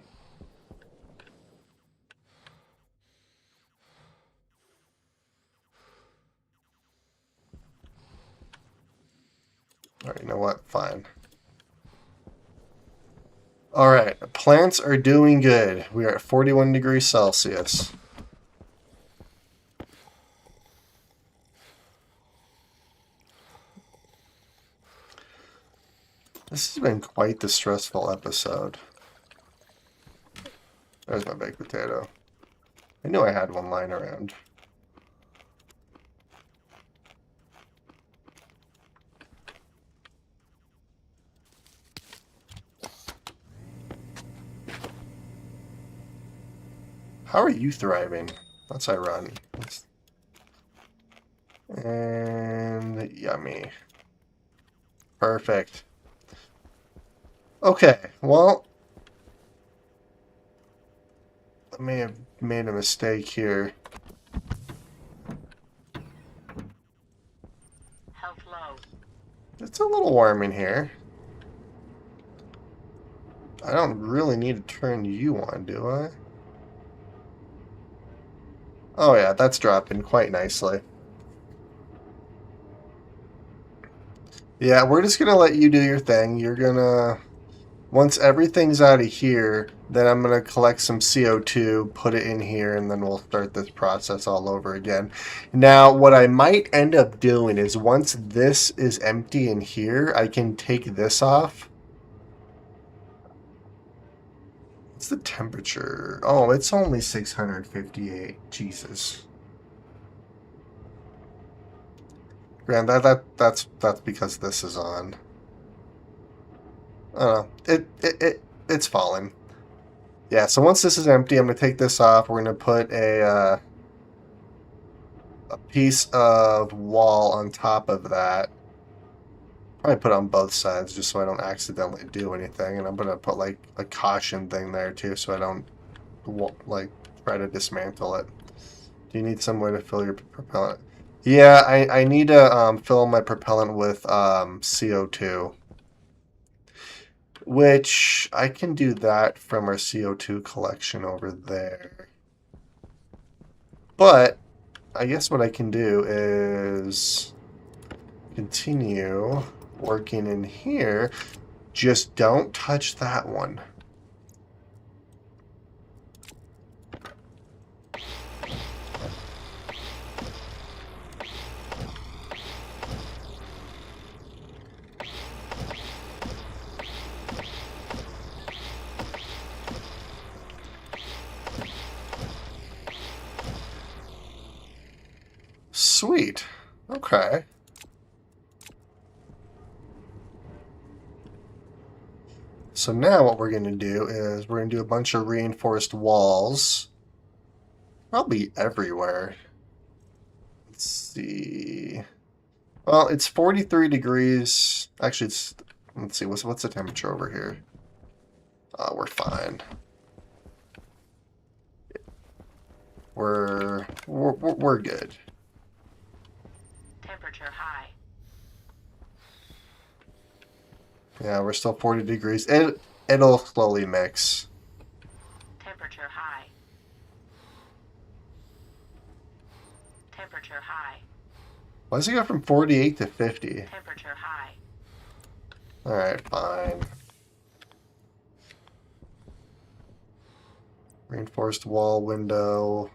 All right, you know what? Fine. All right, plants are doing good. We are at 41 degrees Celsius. This has been quite the stressful episode. There's my baked potato. I knew I had one lying around. How are you thriving? That's ironic. And yummy. Perfect. Okay, well, I may have made a mistake here. Health low. It's a little warm in here. I don't really need to turn you on, do I? Oh yeah, that's dropping quite nicely. Yeah, we're just gonna let you do your thing. You're gonna... Once everything's out of here, then I'm gonna collect some CO2, put it in here, and then we'll start this process all over again. Now, what I might end up doing is once this is empty in here, I can take this off. What's the temperature? Oh, it's only 658. Jesus. Grand, that's because this is on. I don't know. It's falling. Yeah, so once this is empty, I'm gonna take this off. We're gonna put a piece of wall on top of that. Probably put it on both sides just so I don't accidentally do anything. And I'm gonna put like a caution thing there too, so I don't like try to dismantle it. Do you need some way to fill your propellant? Yeah, I need to fill my propellant with CO2. Which I can do that from our CO2 collection over there. But I guess what I can do is continue working in here. Just don't touch that one. Sweet. Okay. So now what we're going to do is we're going to do a bunch of reinforced walls. Probably everywhere. Let's see. Well, it's 43 degrees. Actually, it's... Let's see, what's the temperature over here? We're fine. We're good. Temperature high. Yeah, we're still 40 degrees. It'll slowly mix. Temperature high. Temperature high. Why does it go from 48 to 50? Temperature high. Alright, fine. Reinforced wall window.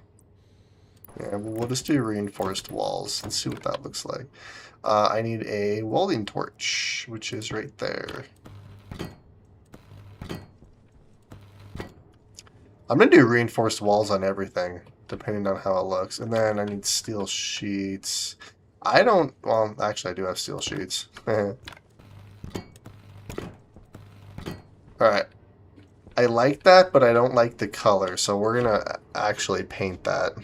Yeah, we'll just do reinforced walls. Let's see what that looks like. I need a welding torch, which is right there. I'm going to do reinforced walls on everything, depending on how it looks. And then I need steel sheets. I don't... Well, actually, I do have steel sheets. Alright. I like that, but I don't like the color, so we're going to actually paint that.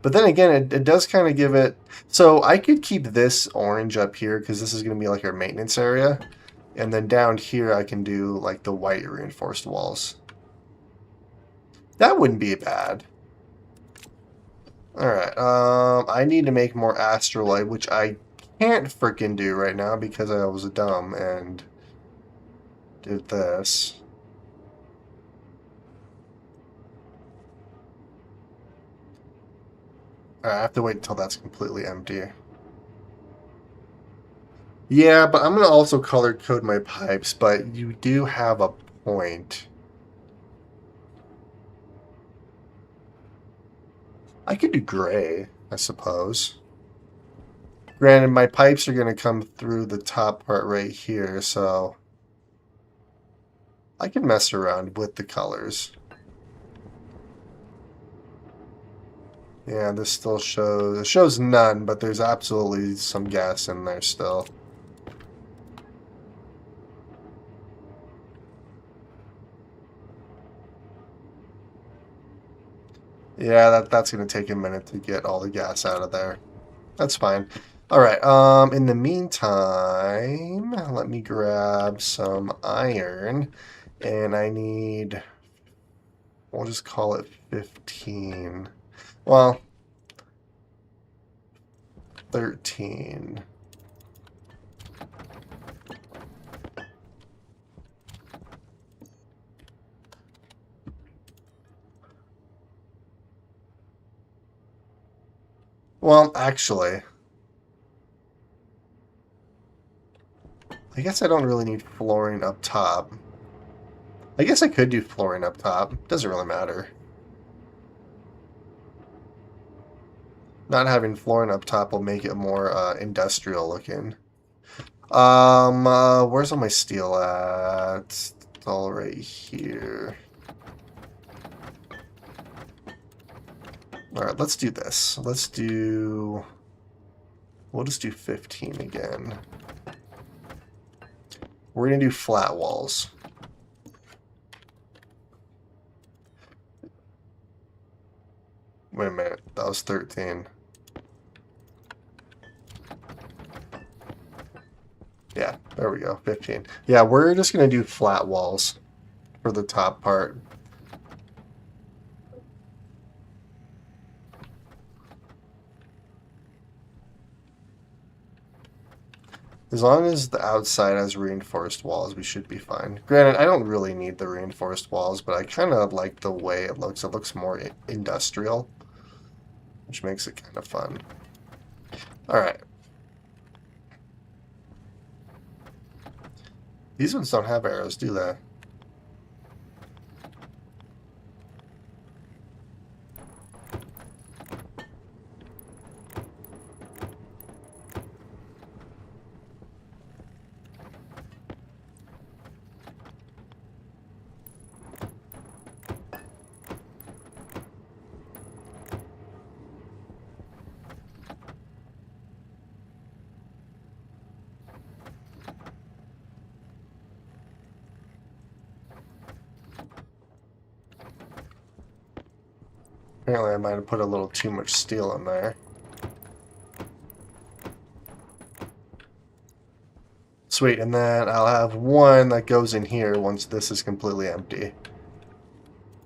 But then again, it does kind of give it... So I could keep this orange up here, because this is going to be like our maintenance area. And then down here, I can do like the white reinforced walls. That wouldn't be bad. Alright, I need to make more astrolite, which I can't freaking do right now because I was dumb and did this. Alright, I have to wait until that's completely empty. Yeah, but I'm going to also color code my pipes, but you do have a point. I could do gray, I suppose. Granted, my pipes are going to come through the top part right here, so I can mess around with the colors. Yeah, this still shows... It shows none, but there's absolutely some gas in there still. Yeah, that's going to take a minute to get all the gas out of there. That's fine. Alright, in the meantime, let me grab some iron. And I need... We'll just call it 15. Well, 13. Well, actually, I guess I don't really need flooring up top. I guess I could do flooring up top. Doesn't really matter. Not having flooring up top will make it more industrial looking. Where's all my steel at? It's all right here. Alright, let's do this. We'll just do 15 again. We're going to do flat walls. Wait a minute, that was 13. Yeah, there we go, 15. Yeah, we're just going to do flat walls for the top part. As long as the outside has reinforced walls, we should be fine. Granted, I don't really need the reinforced walls, but I kind of like the way it looks. It looks more industrial, which makes it kind of fun. Alright. These ones don't have arrows, do they? Apparently I might have put a little too much steel in there. Sweet, and then I'll have one that goes in here once this is completely empty.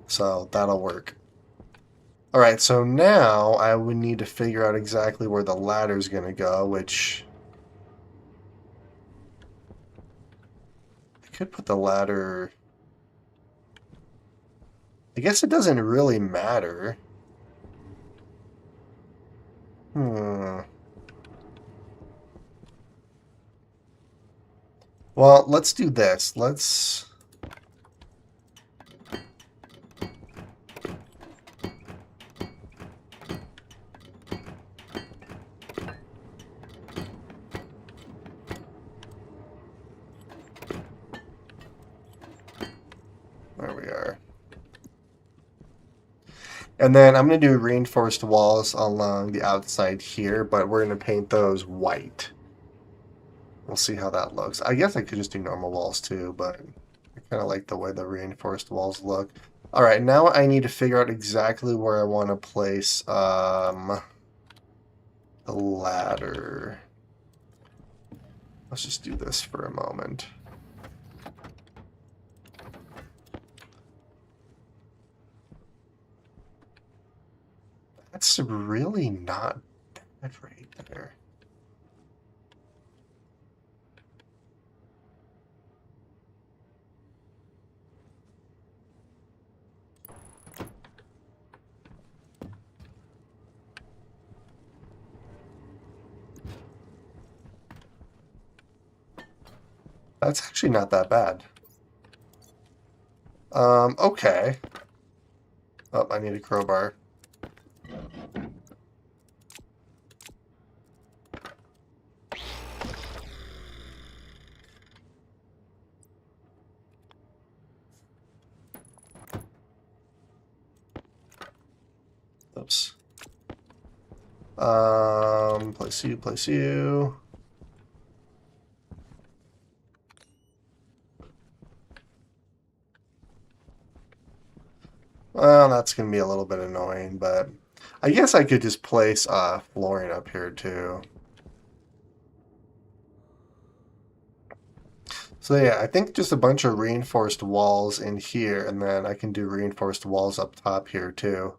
So that'll work. Alright, so now I would need to figure out exactly where the ladder's going to go, which... I could put the ladder... I guess it doesn't really matter. Well, let's do this. Let's... There we are. And then I'm going to do reinforced walls along the outside here, but we're going to paint those white. We'll see how that looks. I guess I could just do normal walls too, but I kind of like the way the reinforced walls look. All right, now I need to figure out exactly where I want to place the ladder. Let's just do this for a moment. That's really not bad right there. That's actually not that bad. Okay. Oh, I need a crowbar. Oops. Place you, place you. Well, that's going to be a little bit annoying, but I guess I could just place flooring up here too. So yeah, I think just a bunch of reinforced walls in here, and then I can do reinforced walls up top here too.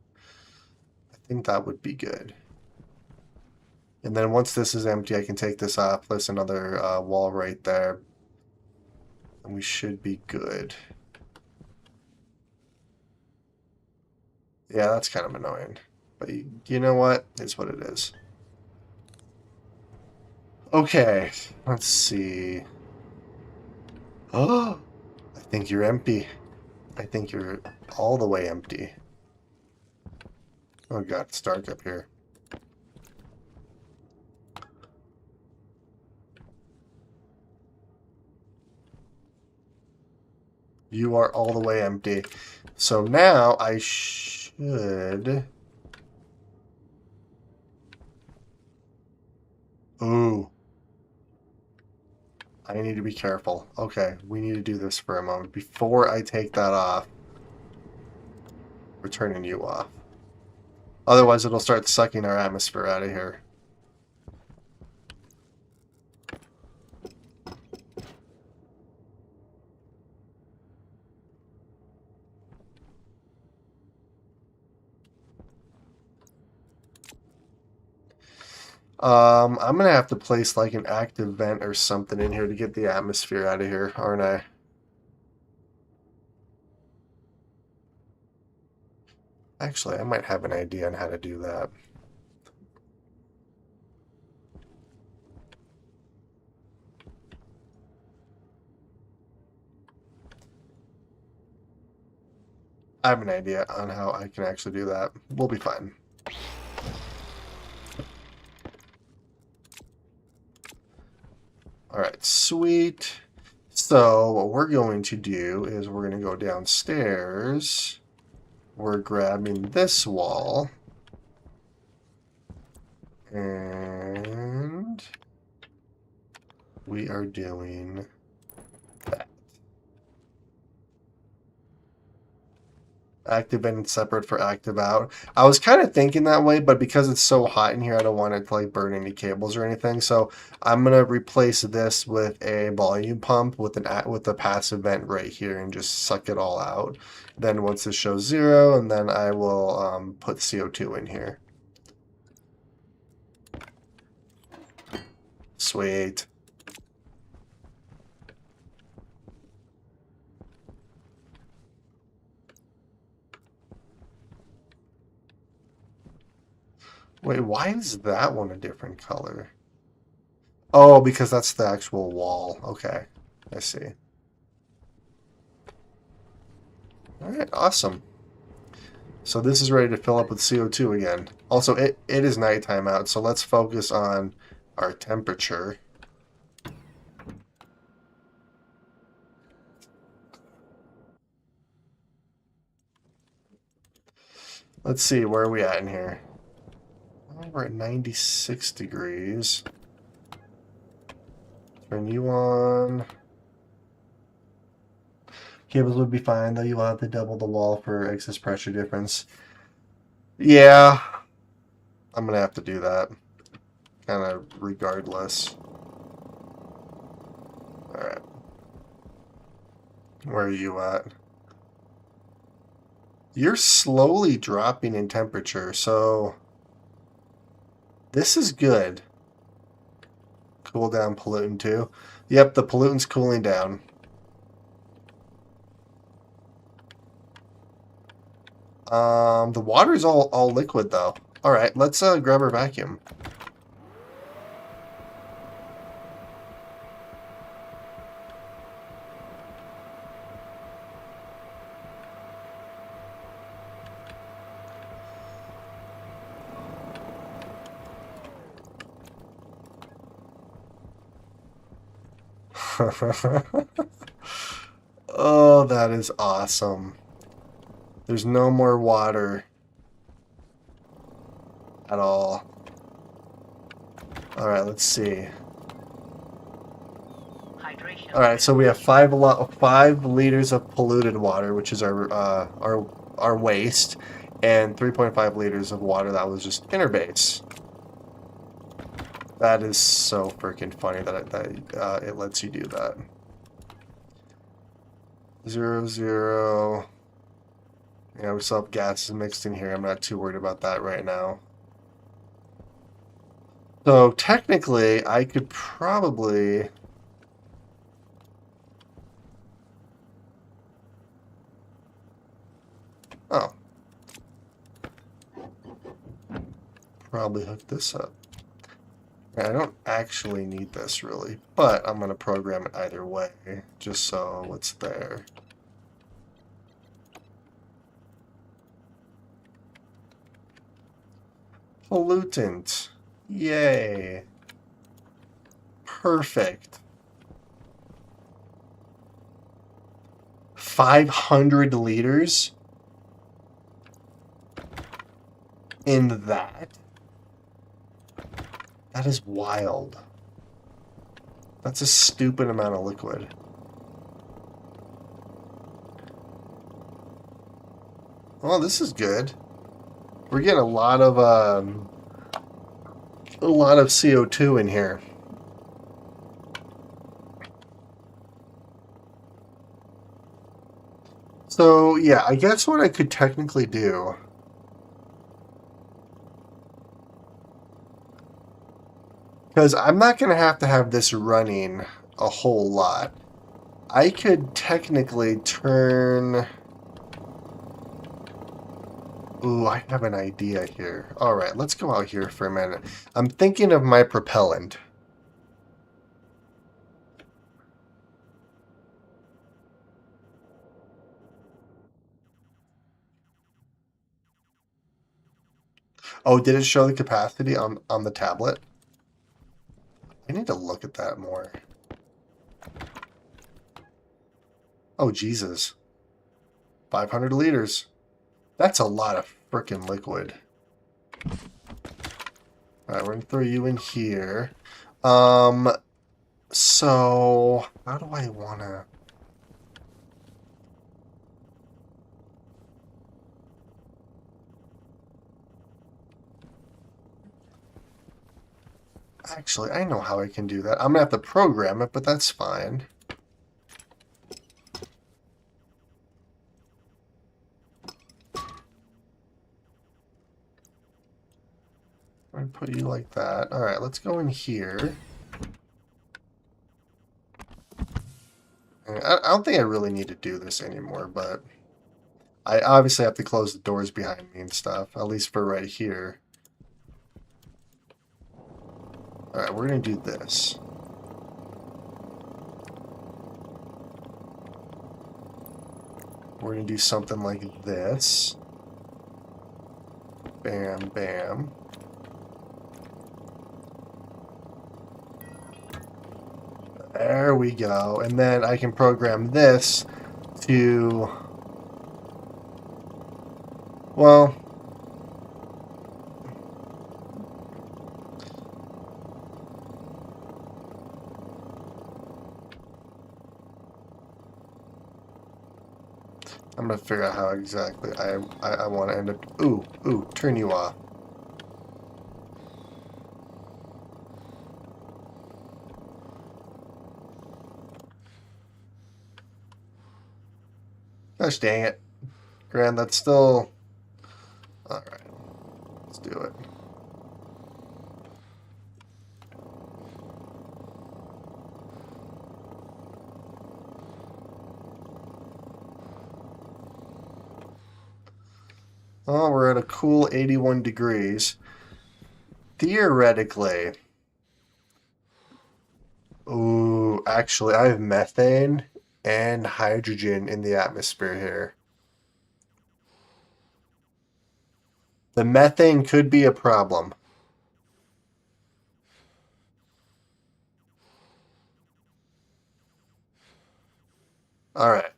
I think that would be good. And then once this is empty, I can take this off, place another wall right there, and we should be good. Yeah, that's kind of annoying. But you know what? It's what it is. Okay, let's see. Oh, I think you're empty. I think you're all the way empty. Oh god, it's dark up here. You are all the way empty. So now I should... Ooh. I need to be careful. Okay, we need to do this for a moment. Before I take that off, we're turning you off. Otherwise, it'll start sucking our atmosphere out of here. I'm gonna have to place like an active vent or something in here to get the atmosphere out of here, aren't I? Actually, I might have an idea on how to do that. I have an idea on how I can actually do that. We'll be fine. Alright, sweet. So what we're going to do is we're going to go downstairs. We're grabbing this wall. And we are doing that. Active in separate for active out. I was kind of thinking that way, but because it's so hot in here, I don't want it to like burn any cables or anything. So I'm gonna replace this with a volume pump with a passive vent right here and just suck it all out. Then once it shows 0, and then I will put CO2 in here. Sweet. Wait, why is that one a different color? Oh, because that's the actual wall. Okay, I see. All right, awesome. So this is ready to fill up with CO2 again. Also, it is nighttime out, so let's focus on our temperature. Let's see, where are we at in here? Oh, we're at 96 degrees. Turn you on. Cables would be fine, though you'll have to double the wall for excess pressure difference. Yeah, I'm gonna have to do that. Kind of regardless. Alright. Where are you at? You're slowly dropping in temperature, so this is good. Cool down pollutant too. Yep, the pollutant's cooling down. The water's all liquid though. All right, let's grab our vacuum. Oh, that is awesome. There's no more water at all. All right, let's see. Hydration. All right, so we have 5 liters of polluted water, which is our waste, and 3.5 liters of water that was just inner base. That is so freaking funny that it lets you do that. 0, 0. Yeah, we still have gases mixed in here. I'm not too worried about that right now. So technically, I could probably... Oh. Probably hook this up. I don't actually need this really, but I'm going to program it either way, just so it's there. Pollutant. Yay. Perfect. 500 liters in that. That is wild. That's a stupid amount of liquid. Oh, this is good. We're getting a lot of CO2 in here. So yeah, I guess what I could technically do. Because I'm not going to have this running a whole lot. I could technically turn... Ooh, I have an idea here. Alright, let's go out here for a minute. I'm thinking of my propellant. Oh, did it show the capacity on the tablet? I need to look at that more. Oh, Jesus. 500 liters. That's a lot of frickin' liquid. Alright, we're gonna throw you in here. So how do I wanna... Actually, I know how I can do that. I'm gonna have to program it, but that's fine. I'm gonna put you like that. All right, let's go in here. I don't think I really need to do this anymore, but I obviously have to close the doors behind me and stuff, at least for right here. All right, we're gonna do this. We're gonna do something like this. Bam, bam. There we go. And then I can program this to, well, I'm gonna figure out how exactly I want to end up. Ooh, turn you off. Gosh dang it. Grand, that's still... Alright, let's do it. Oh, we're at a cool 81 degrees. Theoretically... Ooh, actually, I have methane and hydrogen in the atmosphere here. The methane could be a problem. Alright.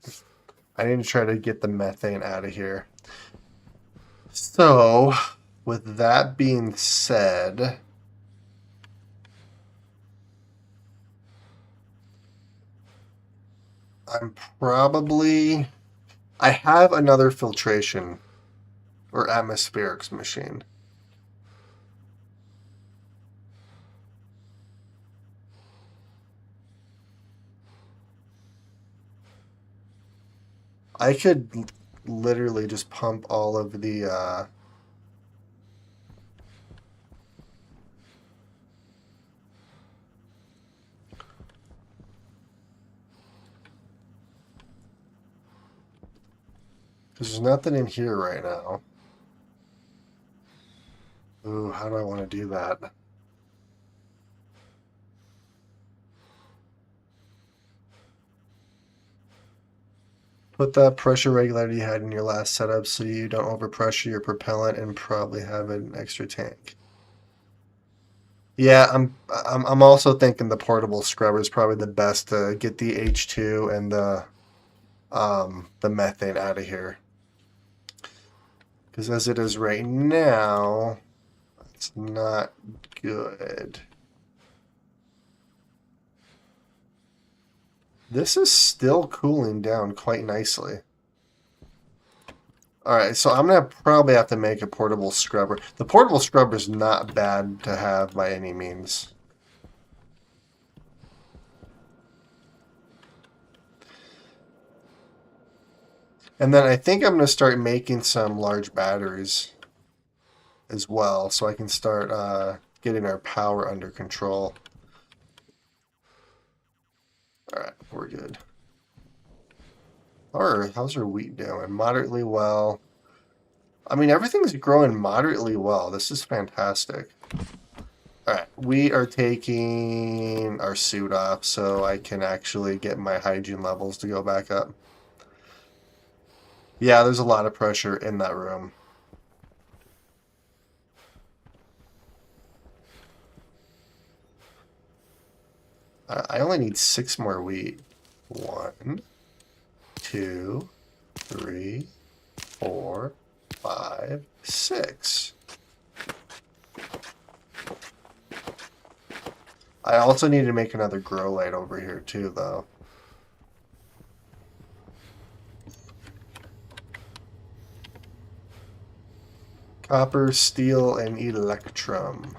I need to try to get the methane out of here. So, with that being said... I'm probably... I have another filtration or atmospherics machine. I could literally just pump all of the there's nothing in here right now. Ooh, how do I want to do that? Put that pressure regulator you had in your last setup so you don't overpressure your propellant and probably have an extra tank. Yeah, I'm also thinking the portable scrubber is probably the best to get the H2 and the methane out of here. Because as it is right now, it's not good. This is still cooling down quite nicely. Alright, so I'm going to probably have to make a portable scrubber. The portable scrubber is not bad to have by any means. And then I think I'm going to start making some large batteries as well, so I can start getting our power under control. Alright, we're good. How's our wheat doing? Moderately well. I mean, everything's growing moderately well. This is fantastic. Alright, we are taking our suit off so I can actually get my hygiene levels to go back up. Yeah, there's a lot of pressure in that room. I only need 6 more wheat. 1, 2, 3, 4, 5, 6. I also need to make another grow light over here too, though. Copper, steel, and electrum.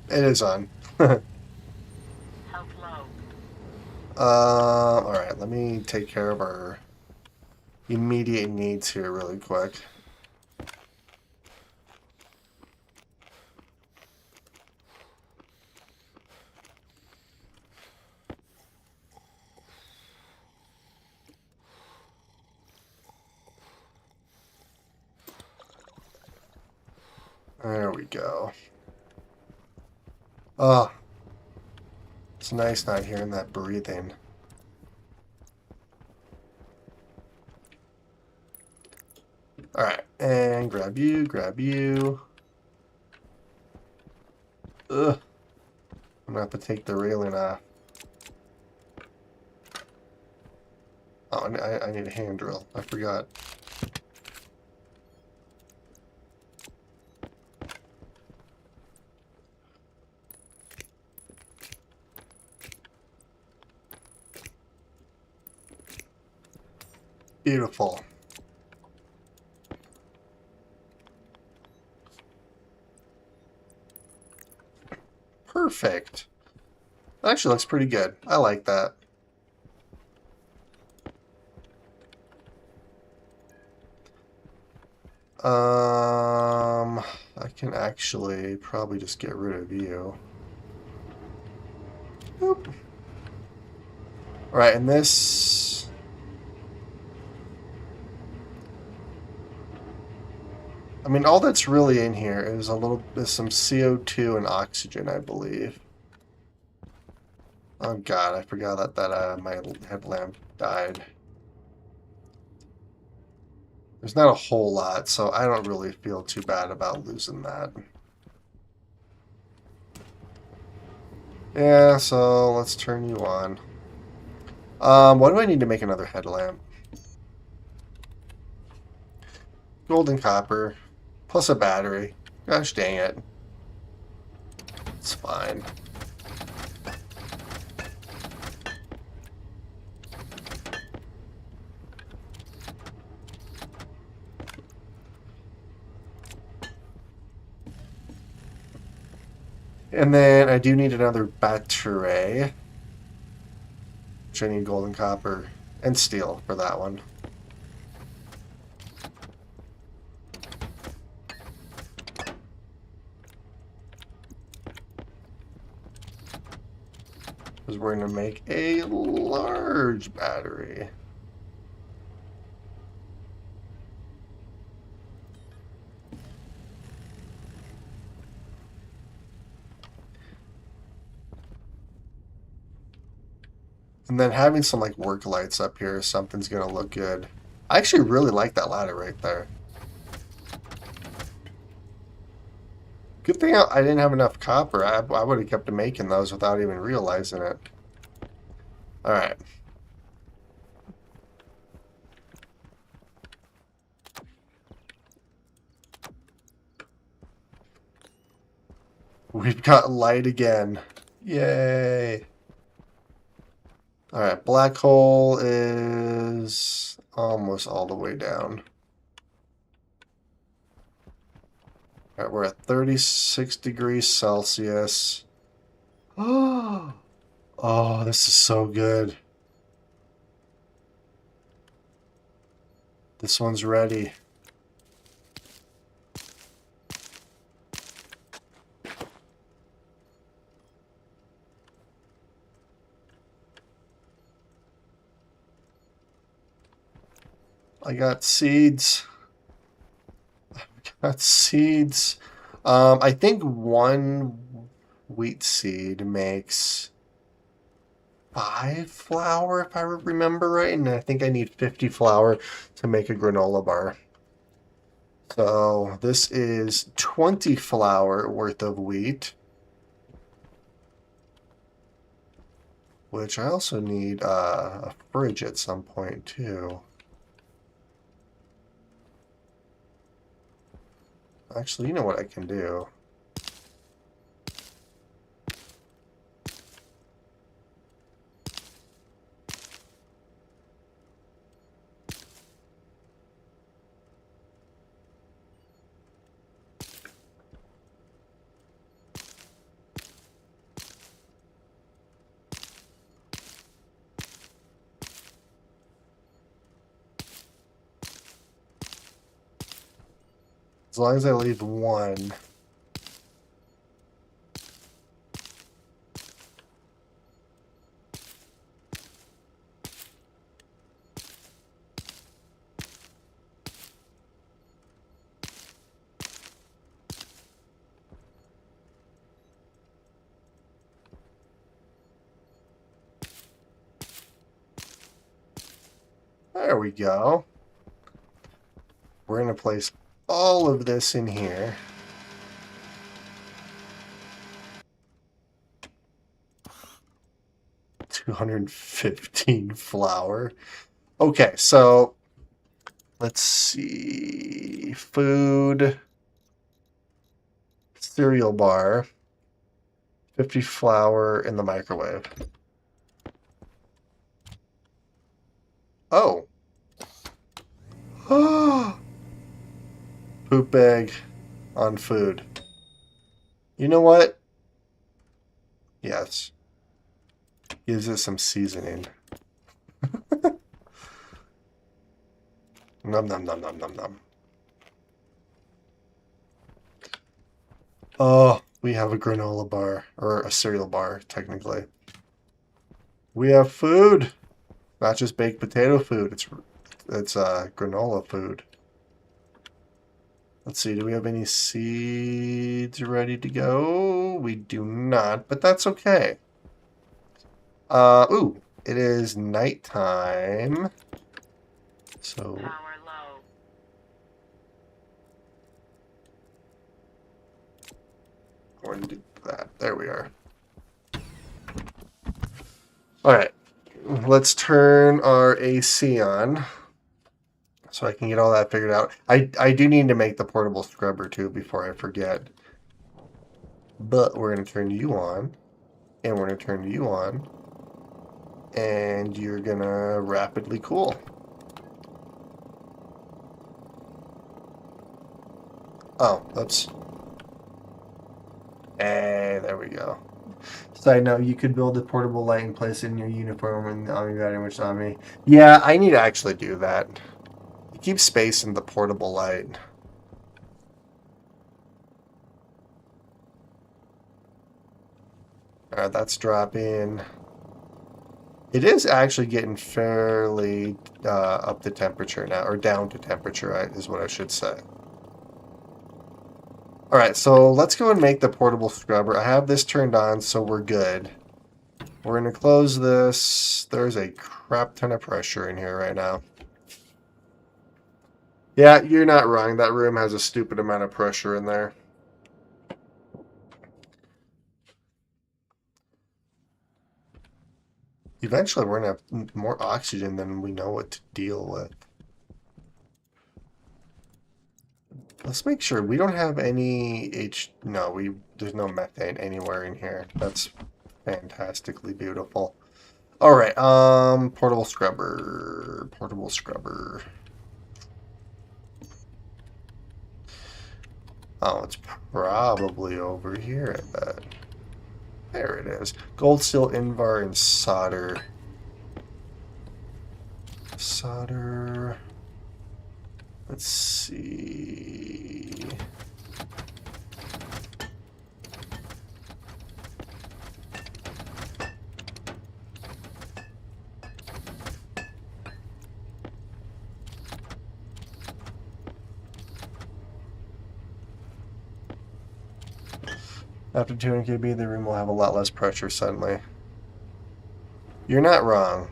It is on. Health low. All right, let me take care of our immediate needs here really quick. There we go. Oh, it's nice not hearing that breathing. Alright, and grab you, grab you. Ugh. I'm gonna have to take the railing off. Oh, I need a hand drill. I forgot. Beautiful. Perfect. That actually looks pretty good. I like that. I can actually probably just get rid of you. Boop. All right, and this... I mean, all that's really in here is some CO2 and oxygen, I believe. Oh God, I forgot that my headlamp died. There's not a whole lot, so I don't really feel too bad about losing that. Yeah, so let's turn you on. What do I need to make another headlamp? Gold and copper, plus a battery. Gosh dang it. It's fine. And then I do need another battery, which I need gold and copper and steel for that one. Because we're going to make a large battery. And then having some like work lights up here, something's going to look good. I actually really like that ladder right there. Good thing I didn't have enough copper. I would have kept making those without even realizing it. All right. We've got light again. Yay. All right, black hole is almost all the way down. All right, we're at 36 degrees Celsius. Oh, this is so good. This one's ready. I got seeds. Got seeds. I think one wheat seed makes 5 flour, if I remember right, and I think I need 50 flour to make a granola bar. So this is 20 flour worth of wheat, which I also need a fridge at some point too. Actually, you know what I can do? As long as I leave one. There we go. We're going to place all of this in here. $215 flour. Okay, so let's see. Food. Cereal bar. 50 flour in the microwave. Oh. Poop bag on food. You know what? Yes. Gives it some seasoning. Nom nom nom nom nom nom. Oh, we have a granola bar. Or a cereal bar, technically. We have food. Not just baked potato food. It's granola food. Let's see, do we have any seeds ready to go? We do not, but that's okay. Ooh, it is nighttime. So Power low. we're gonna do that. There we are. Alright. Let's turn our AC on. So I can get all that figured out. I do need to make the portable scrubber too before I forget. But we're going to turn you on. And we're going to turn you on. And you're going to rapidly cool. Oh, oops. And there we go. Side note, you could build a portable light and place it in your uniform in the Army battery, which on me. Yeah, I need to actually do that. Keep space in the portable light. Alright, that's dropping. It is actually getting fairly up to temperature now, or down to temperature, is what I should say. Alright, so let's go and make the portable scrubber. I have this turned on, so we're good. We're going to close this. There's a crap ton of pressure in here right now. Yeah, you're not wrong. That room has a stupid amount of pressure in there. Eventually, we're going to have more oxygen than we know what to deal with. Let's make sure we don't have any No, there's no methane anywhere in here. That's fantastically beautiful. All right, portable scrubber. Portable scrubber. Oh, it's probably over here, I bet. There it is. Gold, steel, invar, and solder. Solder. Let's see. After 200 kb, the room will have a lot less pressure suddenly. You're not wrong.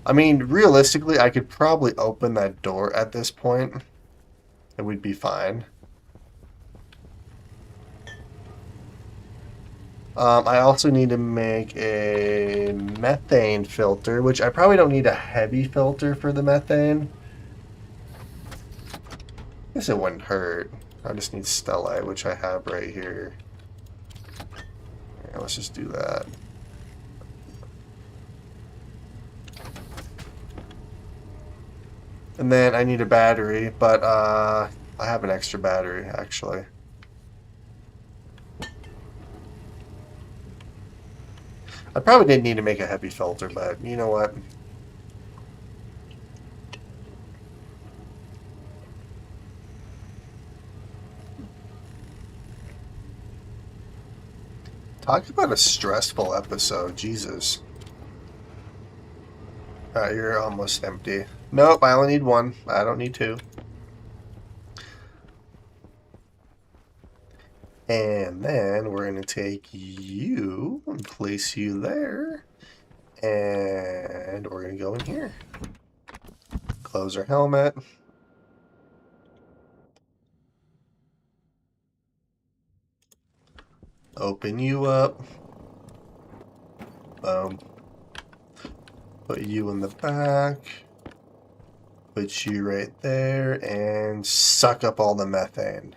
I mean, realistically, I could probably open that door at this point, and we'd be fine. I also need to make a methane filter, which I probably don't need a heavy filter for the methane. I guess it wouldn't hurt. I just need stellite, which I have right here. Yeah, let's just do that. And then I need a battery, but I have an extra battery, actually. I probably didn't need to make a heavy filter, but you know what? Talk about a stressful episode, Jesus. Alright, you're almost empty. Nope, I only need one. I don't need two. And then we're going to take you and place you there. And we're going to go in here. Close our helmet. Open you up. Boom. Put you in the back. Put you right there and suck up all the methane.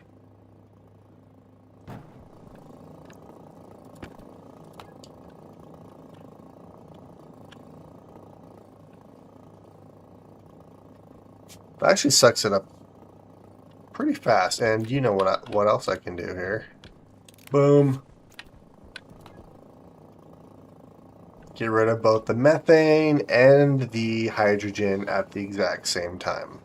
It actually sucks it up pretty fast. And you know what else I can do here. Boom. Get rid of both the methane and the hydrogen at the exact same time.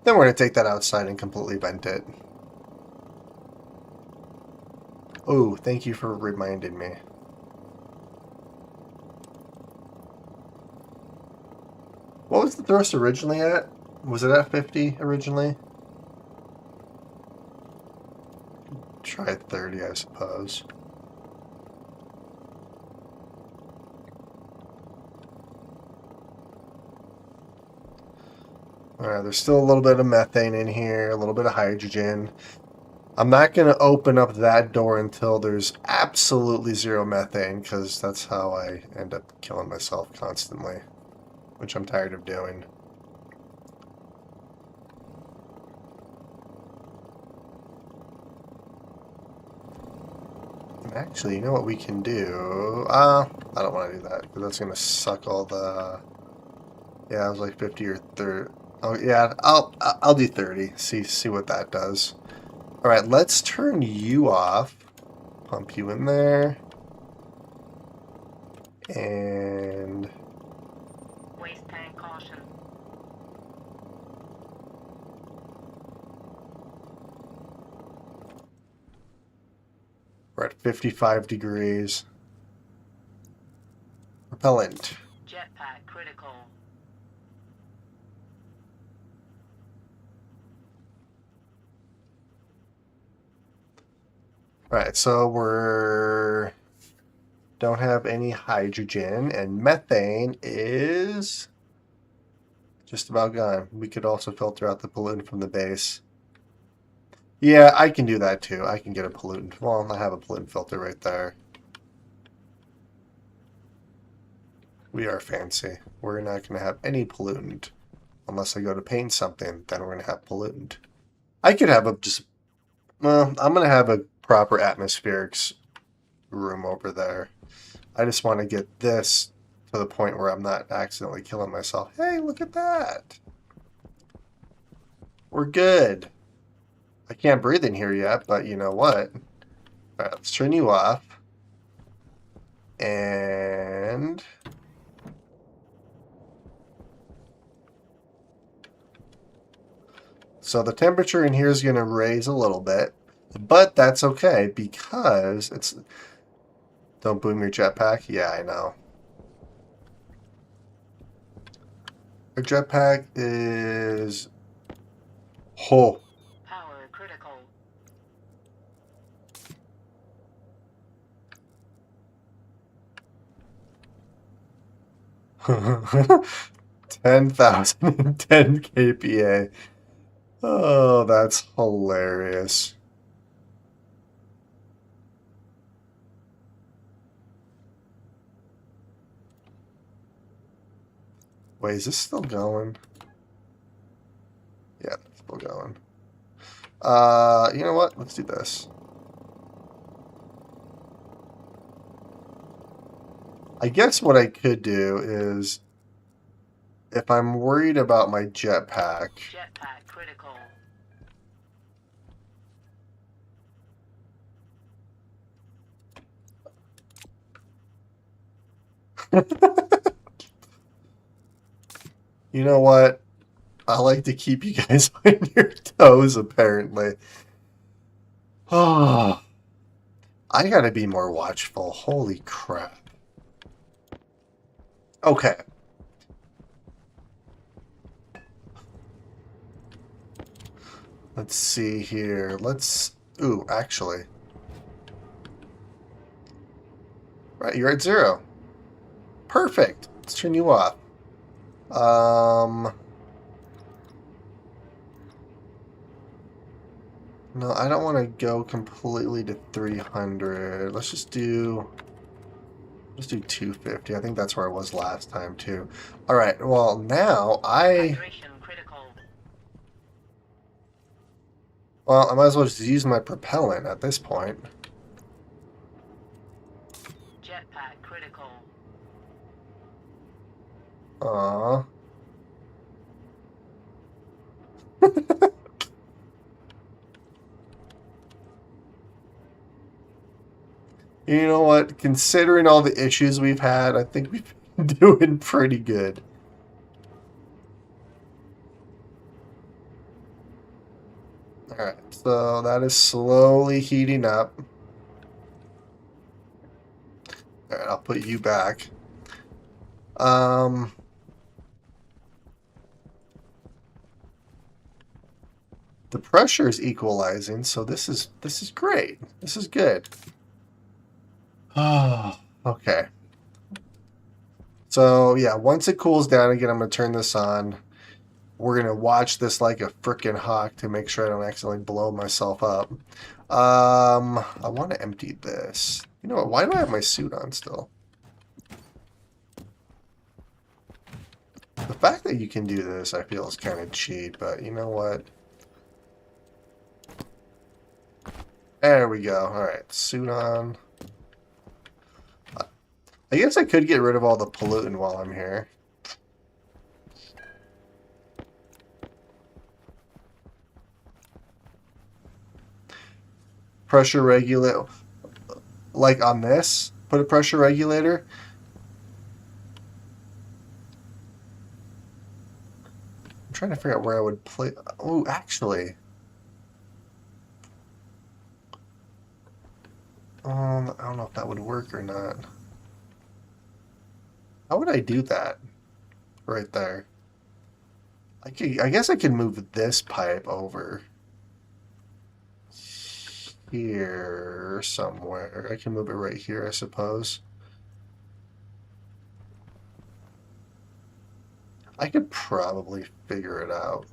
Then we're going to take that outside and completely vent it. Oh, thank you for reminding me. What was the thrust originally at? Was it at 50 originally? Try 30, I suppose. Alright, there's still a little bit of methane in here, a little bit of hydrogen. I'm not going to open up that door until there's absolutely zero methane, because that's how I end up killing myself constantly, which I'm tired of doing. Actually, you know what we can do? I don't want to do that, because that's going to suck all the... Yeah, it was like 50 or 30. Oh, yeah, I'll do 30. See what that does. All right, let's turn you off. Pump you in there. And... Waste tank caution. we're at 55 degrees. Propellant. Jetpack critical. Alright, so we're... don't have any hydrogen, and methane is just about gone. We could also filter out the pollutant from the base. Yeah, I can do that too. I can get a pollutant. Well, I have a pollutant filter right there. We are fancy. We're not going to have any pollutant. Unless I go to paint something, then we're going to have pollutant. I could have a just... Well, I'm going to have a proper atmospherics room over there. I just want to get this to the point where I'm not accidentally killing myself. Hey, look at that. We're good. I can't breathe in here yet, but you know what? All right, let's turn you off. And... so the temperature in here is going to raise a little bit, but that's okay because it's... Don't boom your jetpack? Yeah, I know. Our jetpack is... Oh. Power critical. $10,010 kPa. Oh, that's hilarious. Wait, is this still going? Yeah, it's still going. You know what? Let's do this. I guess what I could do is, if I'm worried about my jetpack... Jetpack critical. You know what? I like to keep you guys on your toes, apparently. Oh, I gotta be more watchful. Holy crap. Okay. Let's see here. Ooh, actually. Right, you're at 0. Perfect. Let's turn you off. No, I don't want to go completely to 300. Let's do 250. I think that's where I was last time too. All right. Well, now Hydration critical. well, I might as well just use my propellant at this point. Jetpack critical. Aww. You know what? Considering all the issues we've had, I think we've been doing pretty good. Alright, so that is slowly heating up. Alright, I'll put you back. The pressure is equalizing, so this is great. This is good. Oh, okay. So yeah, once it cools down again, I'm gonna turn this on. We're gonna watch this like a freaking hawk to make sure I don't accidentally blow myself up. I want to empty this. You know what? Why do I have my suit on still? The fact that you can do this, I feel, is kind of cheap, but you know what? There we go. All right, suit on. I guess I could get rid of all the pollutant while I'm here. Pressure regulator, like on this, put a pressure regulator. I'm trying to figure out where I would play. Oh, actually. I don't know if that would work or not. How would I do that? Right there. I guess I can move this pipe over here somewhere. I can move it right here, I suppose. I could probably figure it out.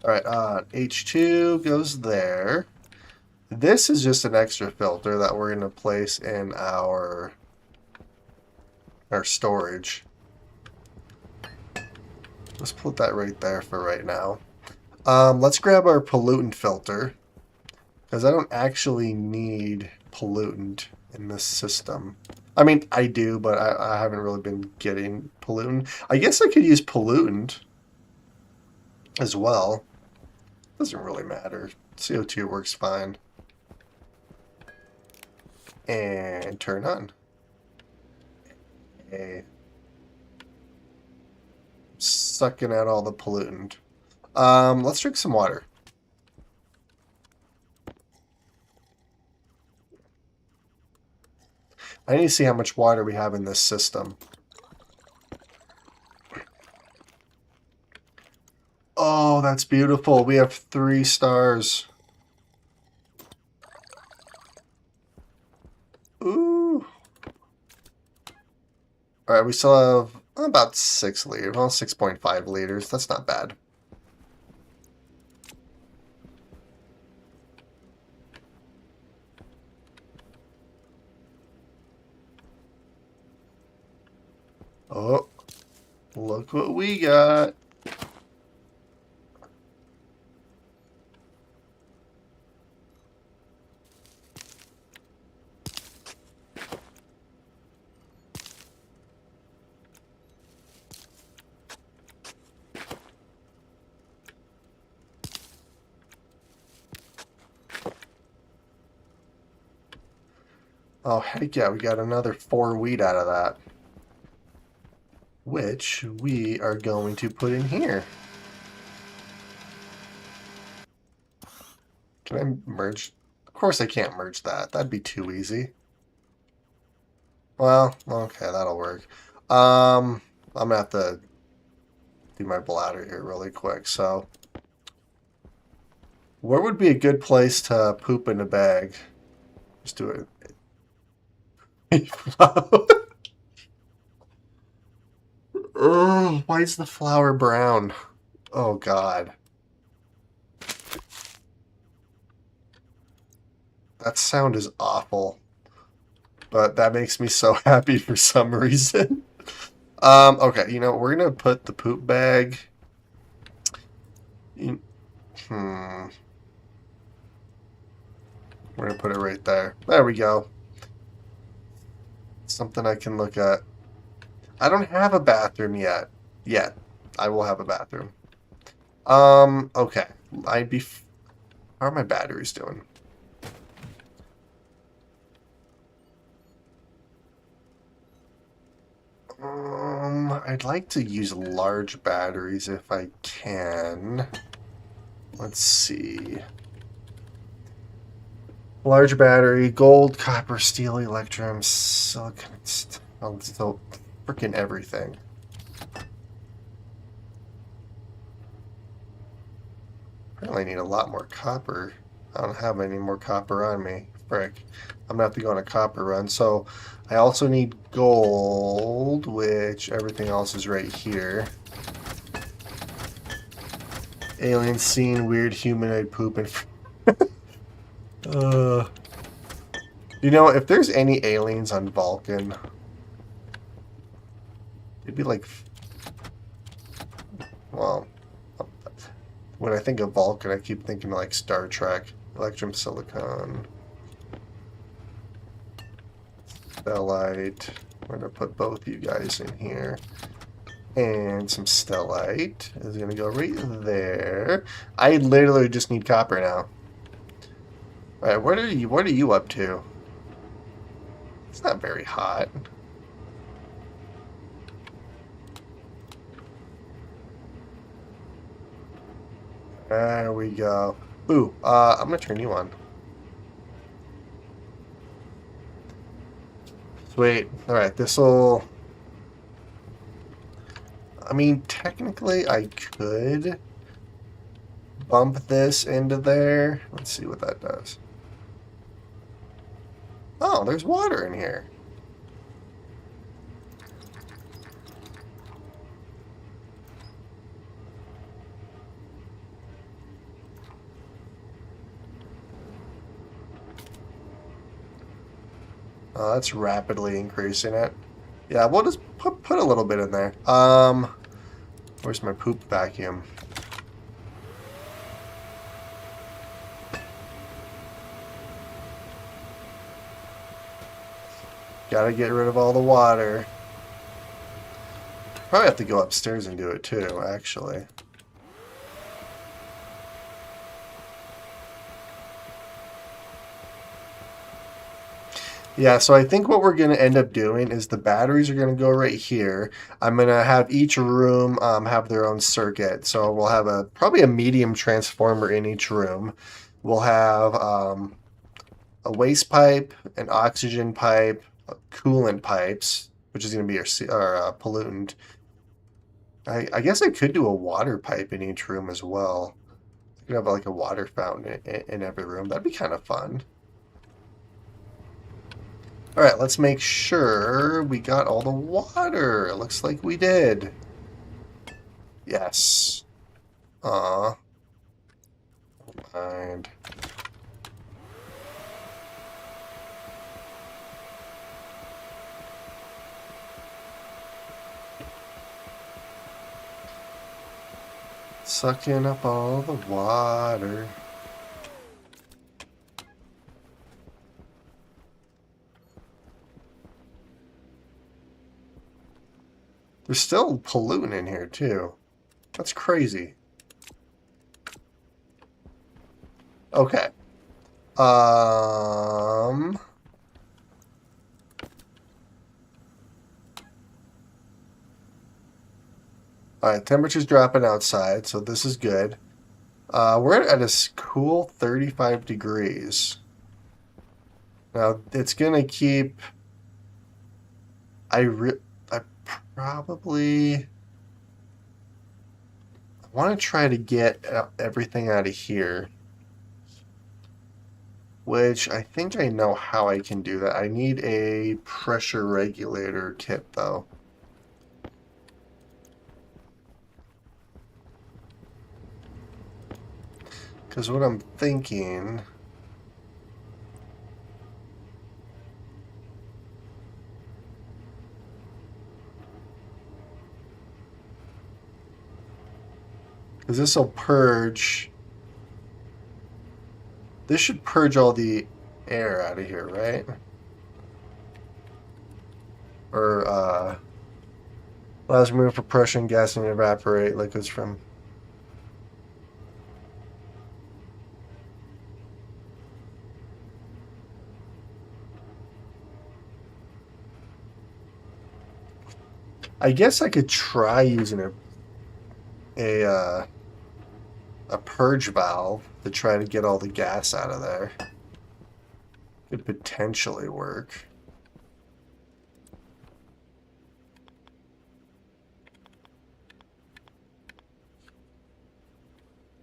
All right, H2 goes there. This is just an extra filter that we're going to place in our storage. Let's put that right there for right now. Let's grab our pollutant filter, because I don't actually need pollutant in this system. I mean, I do, but I haven't really been getting pollutant. I guess I could use pollutant as well. Doesn't really matter. CO2 works fine. And turn on. Okay. Sucking out all the pollutant. Let's drink some water. I need to see how much water we have in this system. Oh, that's beautiful. We have 3 stars. Ooh. All right, we still have about 6 liters. Well, 6.5 liters. That's not bad. Oh, look what we got. Oh, heck yeah, we got another 4 wheat out of that. Which we are going to put in here. Can I merge course I can't merge that. That'd be too easy. Well, okay, that'll work. I'm gonna have to do my bladder here really quick. So, where would be a good place to poop in a bag? Just do it. Ugh, why is the flour brown? Oh God. That sound is awful. But that makes me so happy for some reason. Okay, you know, we're gonna put the poop bag in, we're gonna put it right there. There we go. Something I can look at. I don't have a bathroom yet. Yet. I will have a bathroom. Okay. How are my batteries doing? I'd like to use large batteries if I can. Let's see. Large battery, gold, copper, steel, electrum, silicon, so freaking everything. Apparently I need a lot more copper. I don't have any more copper on me. Frick. I'm gonna have to go on a copper run. So I also need gold, which everything else is right here. Alien scene, weird humanoid poop and you know, if there's any aliens on Vulcan, it'd be like, well, when I think of Vulcan, I keep thinking like Star Trek, Electrum Silicon, Stellite. We're gonna put both you guys in here. And some stellite is gonna go right there. I literally just need copper now. Alright, what are you up to? It's not very hot. There we go. Ooh, I'm gonna turn you on. Sweet. Alright, this'll... I mean, technically I could bump this into there. Let's see what that does. Oh, there's water in here. Oh, that's rapidly increasing it. Yeah, we'll just put a little bit in there. Where's my poop vacuum? Gotta get rid of all the water. Probably have to go upstairs and do it too, actually. Yeah, so I think what we're going to end up doing is the batteries are going to go right here. I'm going to have each room have their own circuit. So we'll have probably a medium transformer in each room. We'll have a waste pipe, an oxygen pipe, coolant pipes, which is going to be our pollutant. I guess I could do a water pipe in each room as well. I could have like a water fountain in every room. That'd be kind of fun. All right, let's make sure we got all the water. It looks like we did. Yes. Mind. Sucking up all the water. There's still pollutant in here, too. That's crazy. Okay. Alright, temperature's dropping outside, so this is good. We're at a cool 35 degrees. Now it's gonna keep. I probably want to try to get everything out of here, which I think I know how I can do that. I need a pressure regulator kit though. Because what I'm thinking. Because this will purge. This should purge all the air out of here, right? Or, allows room for pressure and gas and evaporate liquids from. I guess I could try using a purge valve to try to get all the gas out of there. Could potentially work.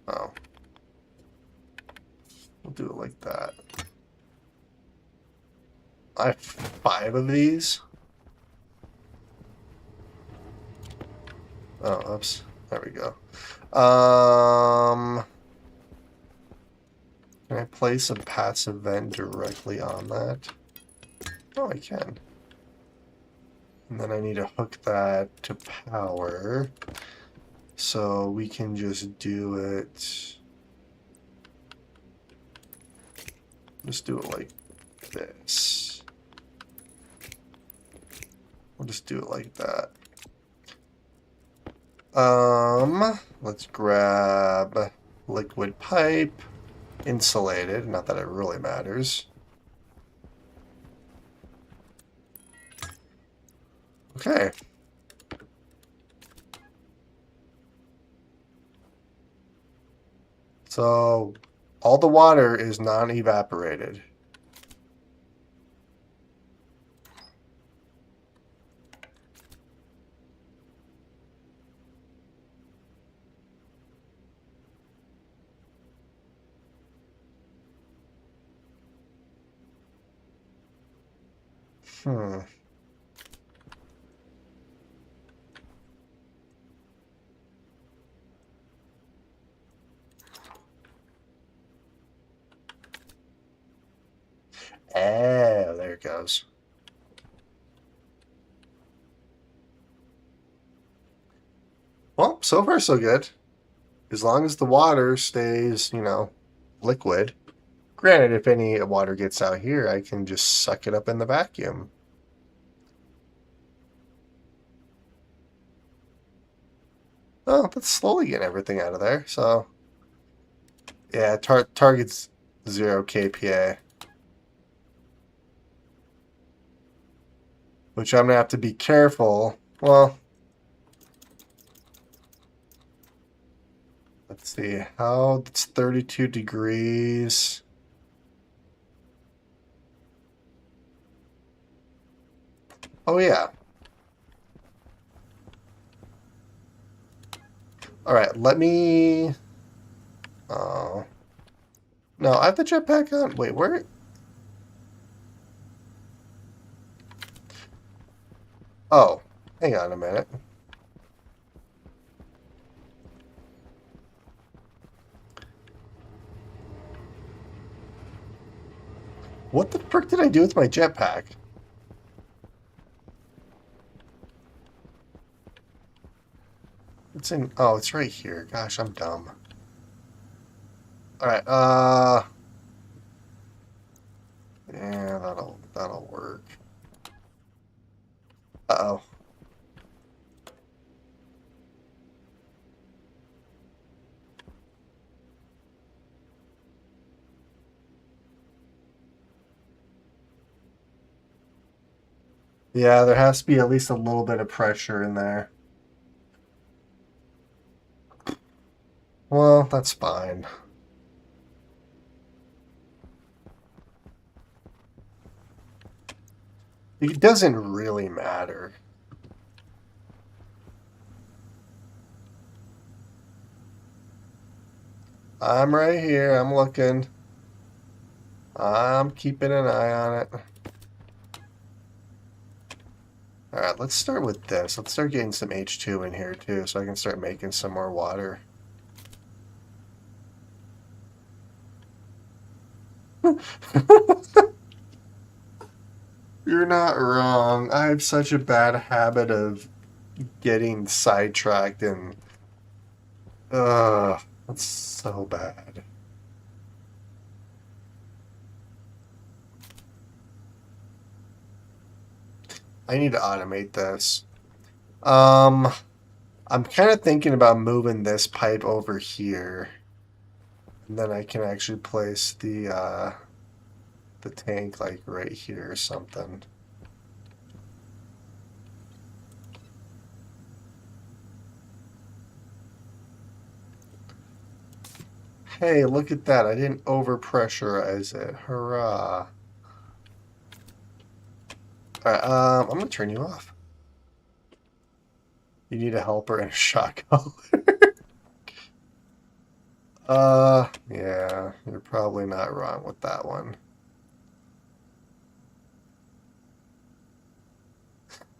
Oh. We'll do it like that. I have 5 of these. Oh, oops. There we go. Can I place a passive vent directly on that? Oh, I can. And then I need to hook that to power. So we can just do it. Just do it like this. We'll just do it like that. Let's grab liquid pipe, insulated, not that it really matters. Okay. So all the water is non-evaporated. Hmm. Oh, there it goes. Well, so far so good. As long as the water stays, liquid. Granted, if any water gets out here, I can just suck it up in the vacuum. Oh, that's slowly getting everything out of there. So, yeah, target's 0 kPa. Which I'm going to have to be careful. Well, let's see. How it's 32 degrees. Oh, yeah. All right, let me... Oh. No, I have the jetpack on. Wait, where... Oh, hang on a minute. What the frick did I do with my jetpack? It's in... Oh, it's right here. Gosh, I'm dumb. Alright, yeah, that'll work. Uh-oh. Yeah, there has to be at least a little bit of pressure in there. Well, that's fine. It doesn't really matter. I'm right here. I'm looking. I'm keeping an eye on it. Alright, let's start with this. Let's start getting some H2 in here too, so I can start making some more water. You're not wrong. I have such a bad habit of getting sidetracked and... Ugh, that's so bad. I need to automate this. I'm kind of thinking about moving this pipe over here. And then I can actually place the tank like right here or something. Hey, look at that. I didn't overpressurize it. Hurrah. Alright, I'm going to turn you off. You need a helper and a shot collar. Yeah, you're probably not wrong with that one.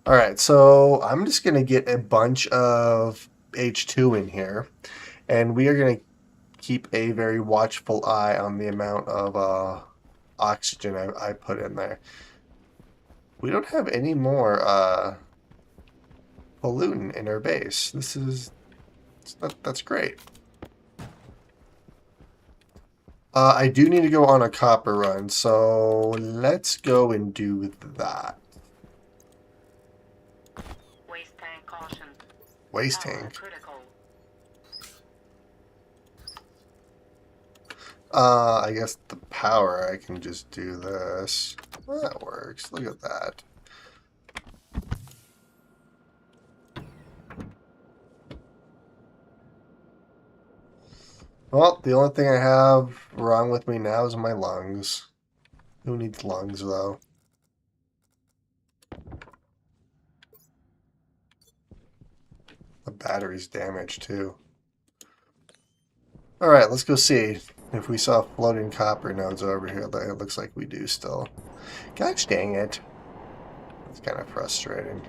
Alright, so I'm just going to get a bunch of H2 in here, and we are going to keep a very watchful eye on the amount of oxygen I put in there. We don't have any more pollutant in our base. That's great. I do need to go on a copper run, so let's go and do that. Waste tank caution. Waste Power tank. critical. I guess the power, I can just do this. That works. Look at that. Well, the only thing I have wrong with me now is my lungs. Who needs lungs, though? The battery's damaged, too. Alright, let's go see if we saw floating copper nodes over here. It looks like we do still. Gosh dang it. It's kind of frustrating.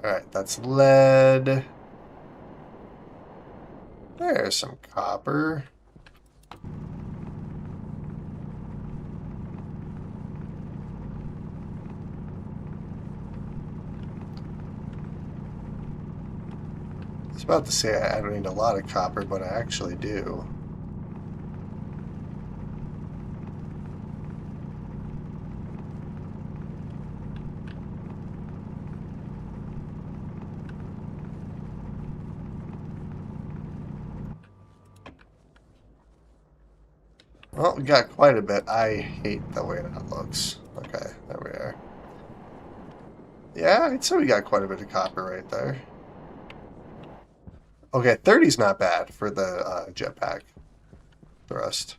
Alright, that's lead. There's some copper. I was about to say I don't need a lot of copper, but I actually do. Well, we got quite a bit. I hate the way that looks. Okay, there we are. Yeah, I'd say we got quite a bit of copper right there. Okay, 30's not bad for the jetpack thrust.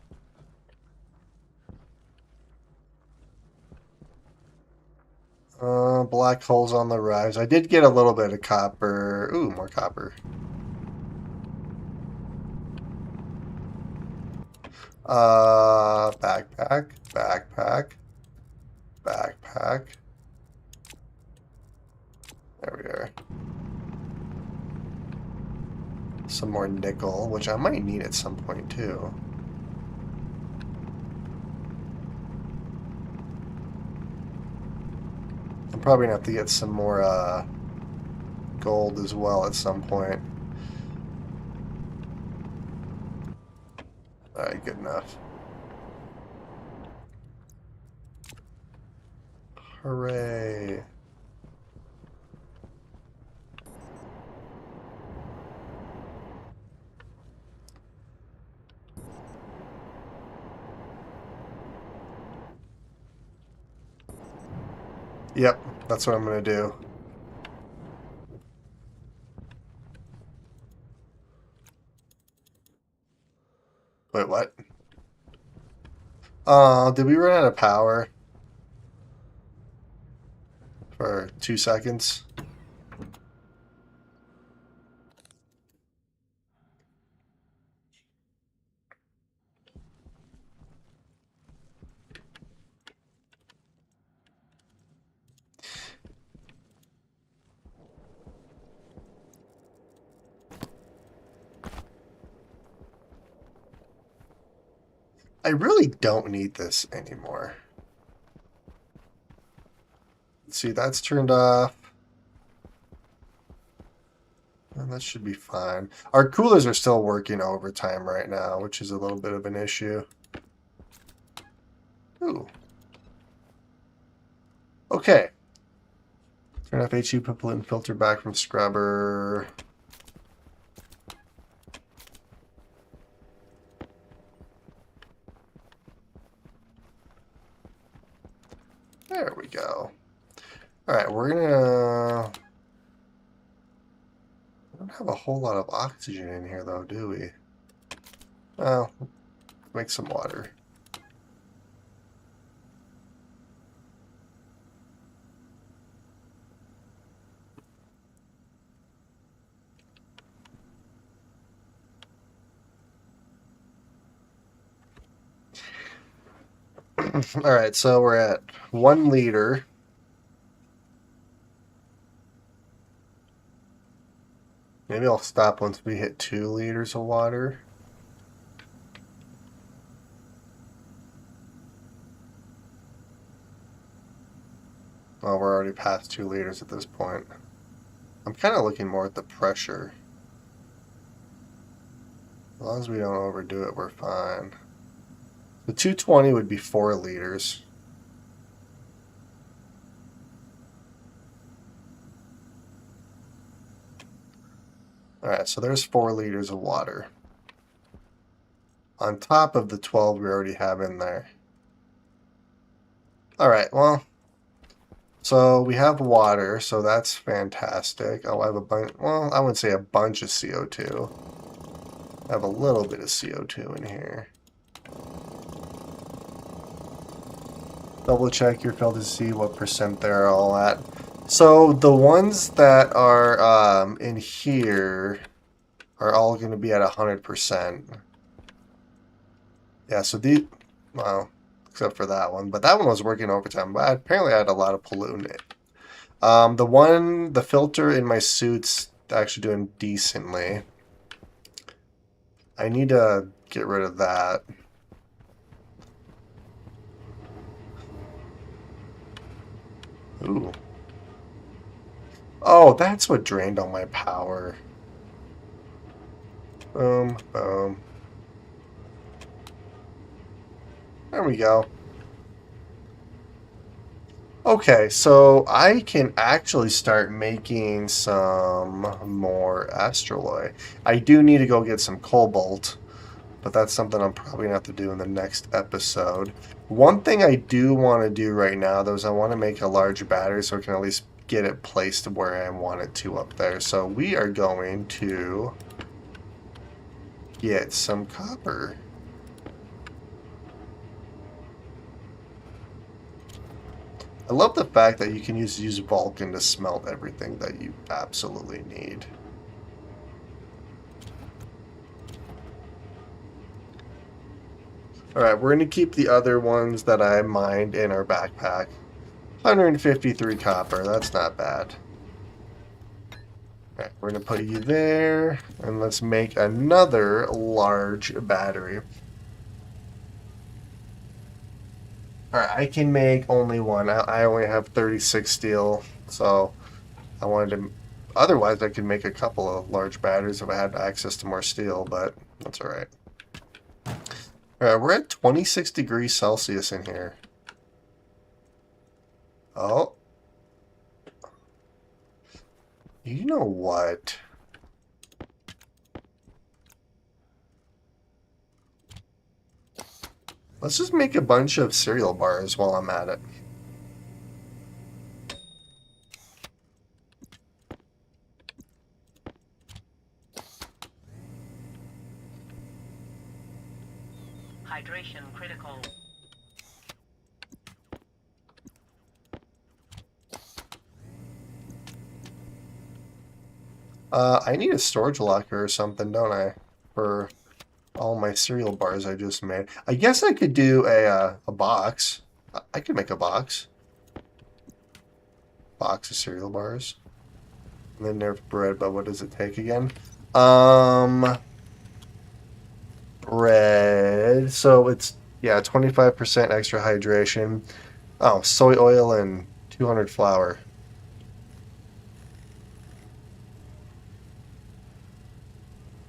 Black holes on the rise. I did get a little bit of copper. Ooh, more copper. Backpack, backpack, backpack. There we are. Some more nickel, which I might need at some point too. I'm probably gonna have to get some more gold as well at some point. Alright, good enough. Hooray. Yep, that's what I'm gonna do. Wait, what? Did we run out of power? for 2 seconds. I really don't need this anymore. Let's see, that's turned off. And that should be fine. Our coolers are still working overtime right now, which is a little bit of an issue. Ooh. Okay. Turn off HU, put pollutant filter back from scrubber. There we go. Alright, we're gonna... We don't have a whole lot of oxygen in here though, do we? Well, make some water. Alright, so we're at 1 liter. Maybe I'll stop once we hit 2 liters of water. Well, we're already past 2 liters at this point. I'm kind of looking more at the pressure. As long as we don't overdo it, we're fine. The 220 would be 4 liters. Alright, so there's 4 liters of water. On top of the 12 we already have in there. Alright, well, so we have water, so that's fantastic. Oh, I have a bunch, well, I wouldn't say a bunch of CO2. I have a little bit of CO2 in here. Double check your filter to see what percent they're all at. So the ones that are in here are all going to be at 100%. Yeah, so these, well, except for that one. But that one was working overtime. But apparently I had a lot of pollutant. The filter in my suit's actually doing decently. I need to get rid of that. Ooh. Oh, that's what drained all my power. Boom, boom. There we go. Okay, so I can actually start making some more astroloy. I do need to go get some cobalt, but that's something I'm probably going to have to do in the next episode. One thing I do want to do right now, though, is I want to make a large battery so I can at least get it placed where I want it to up there. So we are going to get some copper. I love the fact that you can use Vulcan to smelt everything that you absolutely need. Alright, we're going to keep the other ones that I mined in our backpack. 153 copper, that's not bad. Alright, we're going to put you there, and let's make another large battery. Alright, I can make only one. I only have 36 steel, so I wanted to... Otherwise, I could make a couple of large batteries if I had access to more steel, but that's alright. Alright, we're at 26 degrees Celsius in here. Oh. You know what? Let's just make a bunch of cereal bars while I'm at it. Hydration critical. I need a storage locker or something, don't I? For all my cereal bars I just made. I guess I could do a box. I could make a box. Box of cereal bars. And then there's bread, but what does it take again? Bread. So it's, yeah, 25% extra hydration. Oh, soy oil and 200 flour.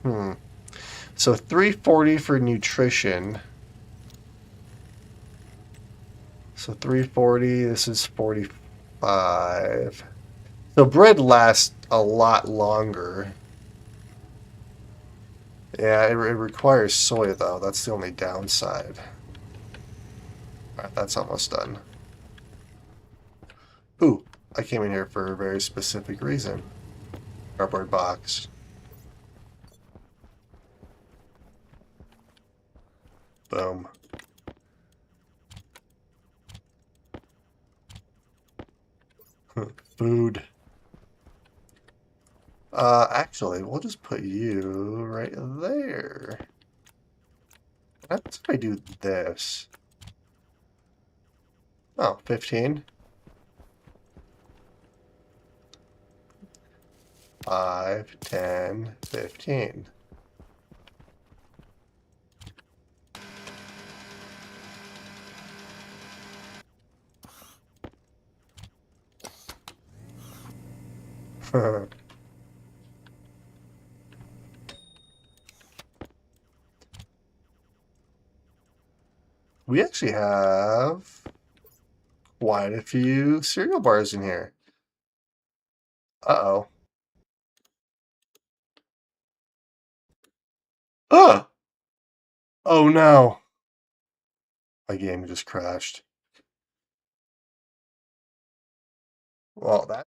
Hmm. So 340 for nutrition. So 340, this is 45. So bread lasts a lot longer. Yeah, it requires soy though. That's the only downside. Alright, that's almost done. Ooh, I came in here for a very specific reason. Cardboard box. Boom. Food. Actually, we'll just put you right there. What happens if I do this? Oh, 15. 5, 10, 15. We actually have quite a few cereal bars in here. Uh-oh. Ah! Oh no! My game just crashed. Well, that